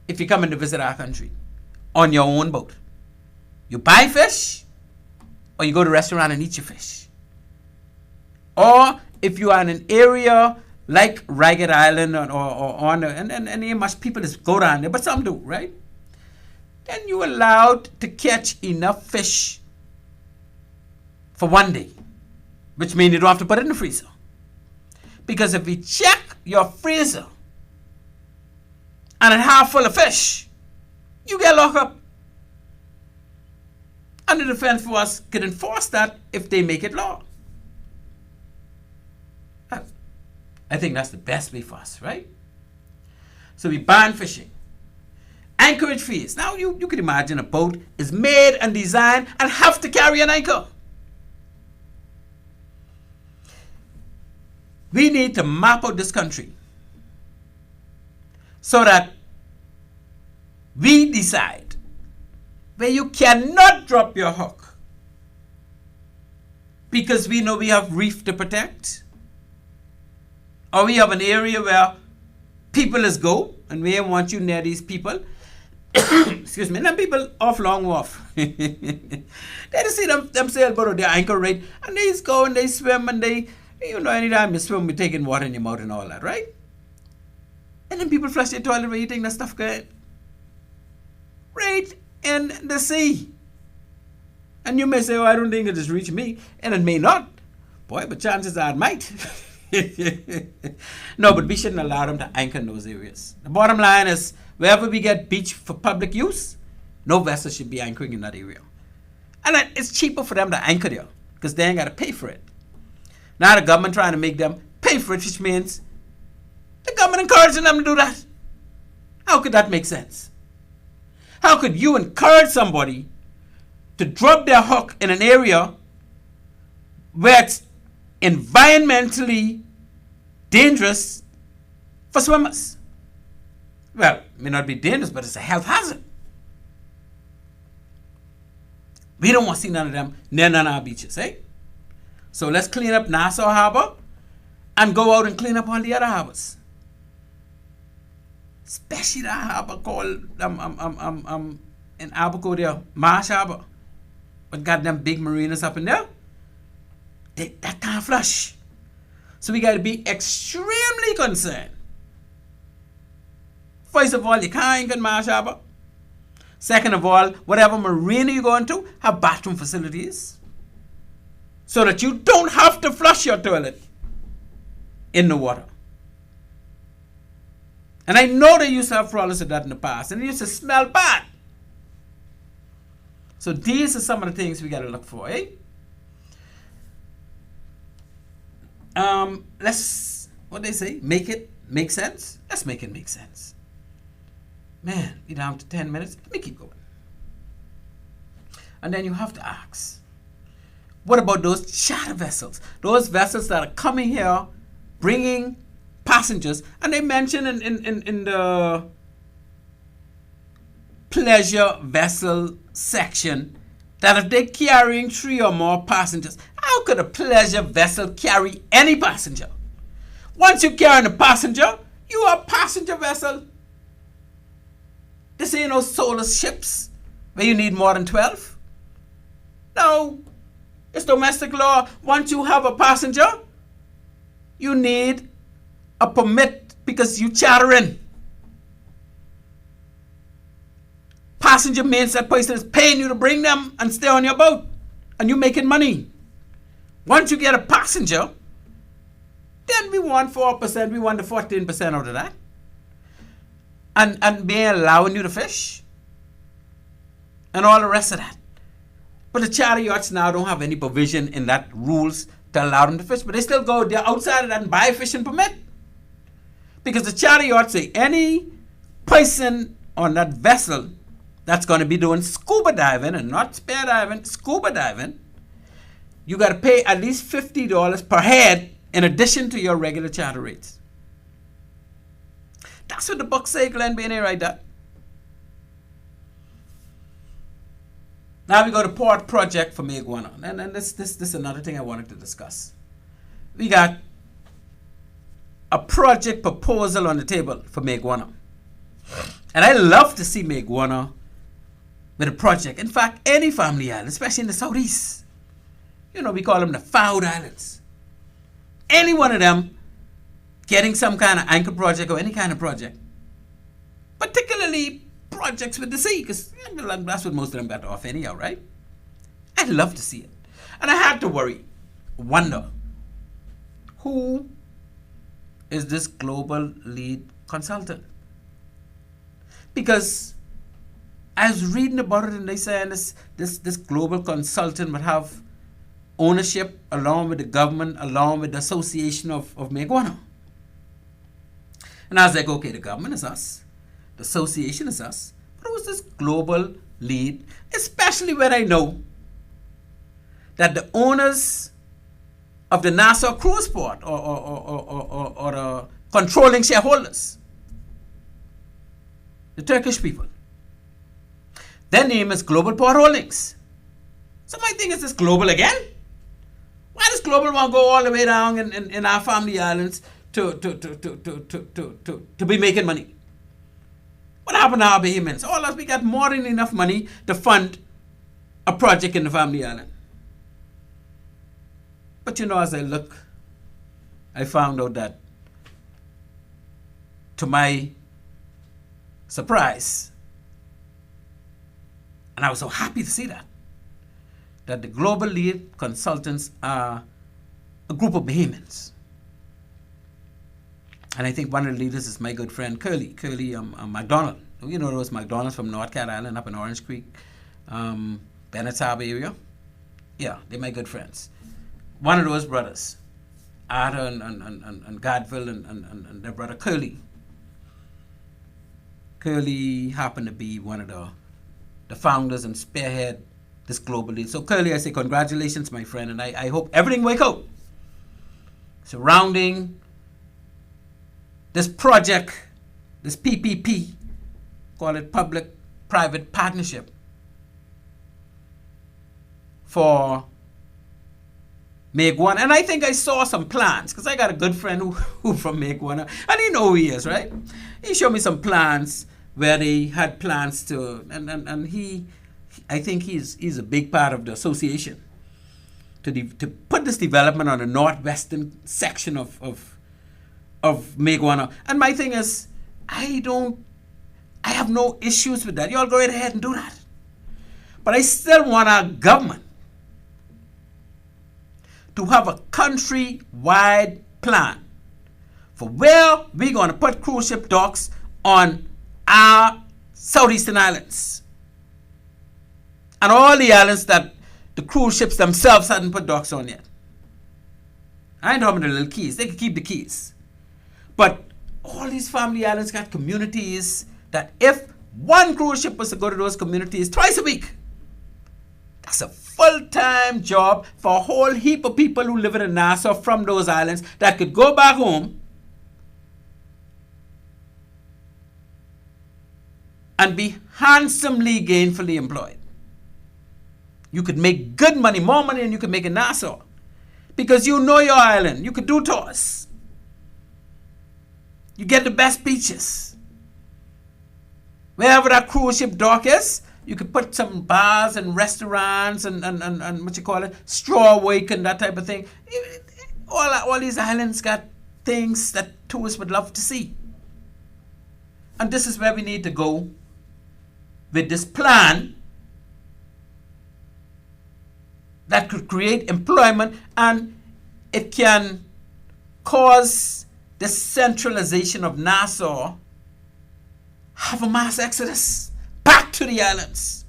if you're coming to visit our country on your own boat. You buy fish or you go to a restaurant and eat your fish. Or if you are in an area like Ragged Island or on and ain't much people just go down there, but some do, right? Then you're allowed to catch enough fish for one day, which means you don't have to put it in the freezer. Because if you check your freezer and it's half full of fish, you get locked up. And the defense force can enforce that if they make it law. I think that's the best way for us, right? So we ban fishing. Anchorage fees. Now you can imagine a boat is made and designed and have to carry an anchor. We need to map out this country so that we decide where you cannot drop your hook because we know we have reef to protect, or we have an area where people is go and we don't want you near these people. Excuse me, and then people off Long Wharf. They just see them sailboat or their anchor right, and they just go and they swim and they, you know, anytime you swim, you're taking water in your mouth and all that, right? And then people flush their toilet where you think that stuff good. Right in the sea. And you may say, oh, I don't think it has reached me. And it may not. Boy, but chances are it might. No, but we shouldn't allow them to anchor in those areas. The bottom line is, wherever we get beach for public use, no vessel should be anchoring in that area. And it's cheaper for them to anchor there because they ain't got to pay for it. Now the government trying to make them pay for it, which means the government encouraging them to do that. How could that make sense? How could you encourage somebody to drop their hook in an area where it's environmentally dangerous for swimmers? Well, it may not be dangerous, but it's a health hazard. We don't want to see none of them near none of our beaches, eh? So let's clean up Nassau Harbor and go out and clean up all the other harbors. Especially that harbor called in Abaco there, Marsh Harbor. But got them big marinas up in there. That can't flush. So we got to be extremely concerned. First of all, you can't anchor in Marsh Harbor. Second of all, whatever marina you're going to, have bathroom facilities. So that you don't have to flush your toilet in the water. And I know they used to have problems with that in the past. And it used to smell bad. So these are some of the things we got to look for, eh? Let's, what they say, make it make sense? Let's make it make sense. Man, we're down to 10 minutes. Let me keep going. And then you have to ask, what about those charter vessels? Those vessels that are coming here, bringing passengers, and they mention in the pleasure vessel section that if they're carrying 3 or more passengers, how could a pleasure vessel carry any passenger? Once you're carrying a passenger, you are a passenger vessel. This ain't no solar ships where you need more than 12. No, it's domestic law. Once you have a passenger, you need a permit because you chartering. Passenger means that person is paying you to bring them and stay on your boat, and you're making money. Once you get a passenger, then we want 4%, we want the 14% out of that. And be allowing you to fish. And all the rest of that. But the charter yachts now don't have any provision in that rules to allow them to fish. But they still go there outside of that and buy a fishing permit. Because the charter yachts say any person on that vessel that's going to be doing scuba diving and not spear diving, scuba diving, you got to pay at least $50 per head in addition to your regular charter rates. That's what the book say, Glenn Bainey, right there. Now we go to port project for Mayaguana. And this is another thing I wanted to discuss. We got a project proposal on the table for Mayaguana. And I love to see Mayaguana with a project. In fact, any family island, especially in the southeast. You know, we call them the Foul Islands. Any one of them getting some kind of anchor project or any kind of project. Particularly projects with the sea, because that's what most of them got off anyhow, right? I'd love to see it. And I had to wonder, who is this global lead consultant? Because I was reading about it, and they saying this global consultant would have ownership along with the government, along with the association of Mayaguana. And I was like, okay, the government is us, the association is us, but it was this global lead, especially when I know that the owners of the Nassau cruise port or the controlling shareholders, the Turkish people, their name is Global Port Holdings. So my thing is this global again? Why does global want to go all the way down in our family islands to be making money? What happened to our Bahamians? All us, we got more than enough money to fund a project in the family island. But as I look, I found out that, to my surprise, and I was so happy to see that the global lead consultants are a group of Bahamians. And I think one of the leaders is my good friend Curly McDonald. Those McDonald's from North Cat Island up in Orange Creek, Bennett Harbor area. Yeah, they're my good friends. One of those brothers, Arthur and Godville and their brother Curly. Curly happened to be one of the founders and spearhead this global lead. So Curly, I say congratulations, my friend, and I hope everything works out surrounding this project, this PPP, call it public-private partnership, for Mayaguana. And I think I saw some plans, because I got a good friend who from Mayaguana, and he know who he is, right? He showed me some plans where they had plans to, and I think he's a big part of the association to put this development on the northwestern section of Mayaguana. And my thing is, I have no issues with that. You all go right ahead and do that. But I still want our government to have a country-wide plan for where we're going to put cruise ship docks on our southeastern islands. And all the islands that the cruise ships themselves hadn't put docks on yet. I ain't talking about the little keys. They can keep the keys. But all these family islands got communities that if one cruise ship was to go to those communities twice a week, that's a full-time job for a whole heap of people who live in Nassau from those islands that could go back home and be handsomely, gainfully employed. You could make good money, more money than you could make in Nassau, because you know your island. You could do tours. You get the best beaches. Wherever that cruise ship dock is, you could put some bars and restaurants and what you call it, straw wake and that type of thing. All these islands got things that tourists would love to see. And this is where we need to go with this plan that could create employment, and it can cause the centralization of Nassau have a mass exodus back to the islands.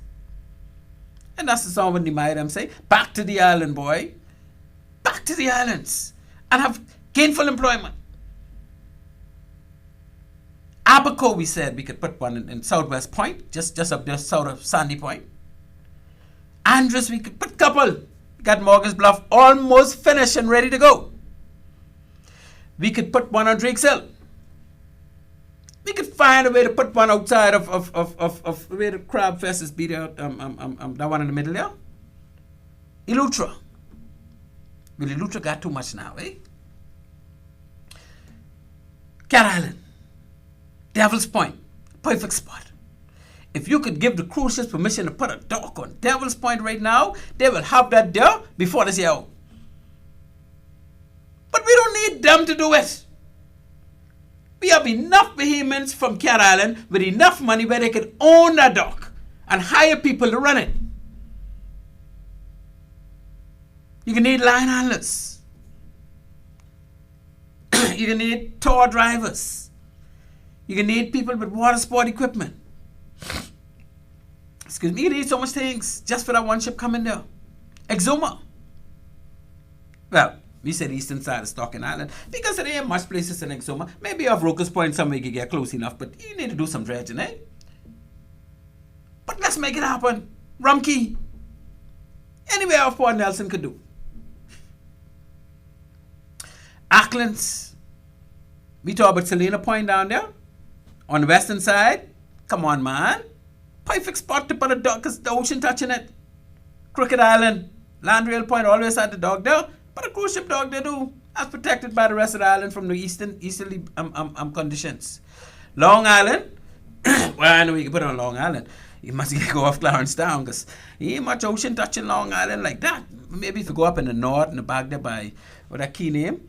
And that's the song when the Maritime say, back to the island, boy. Back to the islands. And have gainful employment. Abaco, we said we could put one in Southwest Point, just up there south of Sandy Point. Andres, we could put a couple. We got Morgan's Bluff almost finished and ready to go. We could put one on Drake's Hill. We could find a way to put one outside of where the Crab Fest is beat out, that one in the middle there. Eleuthera. Well, Eleuthera got too much now, eh? Cat Island. Devil's Point. Perfect spot. If you could give the cruise ships permission to put a dock on Devil's Point right now, they will have that there before this year out. But we don't need them to do it. We have enough Bahamians from Cat Island with enough money where they could own that dock and hire people to run it. You can need line handlers. You can need tour drivers. You can need people with water sport equipment. Excuse me, you need so much things just for that one ship coming there. Exuma. Well, we said eastern side of Stocking Island because there ain't much places in Exuma. Maybe off Roker's Point somewhere you can get close enough, but you need to do some dredging, eh? But let's make it happen. Rumkey. Anywhere off Port Nelson could do. Acklands. We talk about Selena Point down there. On the western side. Come on, man. Perfect spot to put a dog because the ocean touching it. Crooked Island. Landrail Point always had the dog there. But a cruise ship dog they do. That's protected by the rest of the island from the easterly conditions. Long Island. Well, I know you can put it on Long Island. You must go off Clarence Town because ain't much ocean touching Long Island like that. Maybe if you go up in the north in the back there by what that key name?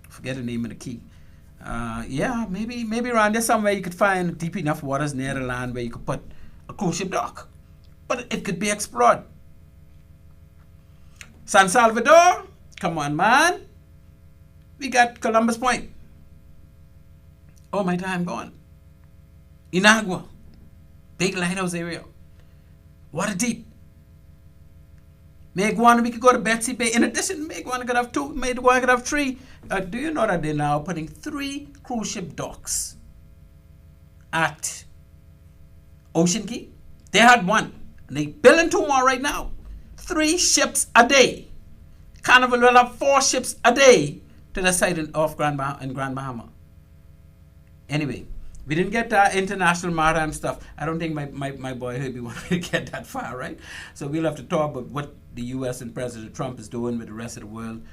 Forget the name of the key. Yeah, maybe around there somewhere you could find deep enough waters near the land where you could put a cruise ship dock. But it could be explored. San Salvador, come on, man. We got Columbus Point. Oh, my time gone. Inagua, big lighthouse area. Water deep. Mayaguana, we could go to Betsy Bay. In addition, Mayaguana could have 2, Mayaguana could have 3. Do you know that they're now putting 3 cruise ship docks at Ocean Key? They had 1. And they building 2 more right now. 3 ships a day. Carnival will have 4 ships a day to the side of Grand Bahama. Anyway, we didn't get that international maritime stuff. I don't think my boy Herbie wanted to get that far, right? So we'll have to talk about what the U.S. and President Trump is doing with the rest of the world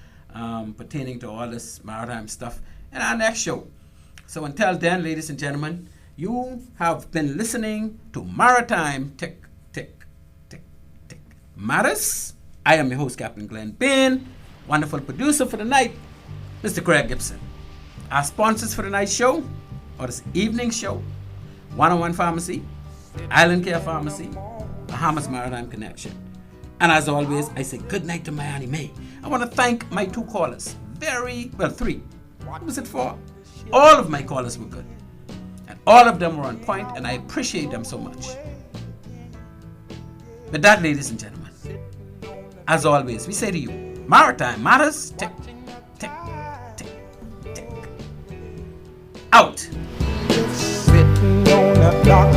pertaining to all this maritime stuff in our next show. So until then, ladies and gentlemen, you have been listening to Maritime Matters. I am your host, Captain Glenn Bain. Wonderful producer for the night, Mr. Craig Gibson. Our sponsors for the night show, or this evening show, 101 Pharmacy, Island Care Pharmacy, Bahamas Maritime Connection. And as always, I say good night to my Annie Mae. I want to thank my 2 callers. 3. What was it for? All of my callers were good. And all of them were on point, and I appreciate them so much. With that, ladies and gentlemen, as always, we say to you, Maritime Matters, tick, tick, tick, tick. Out. Sitting on a dock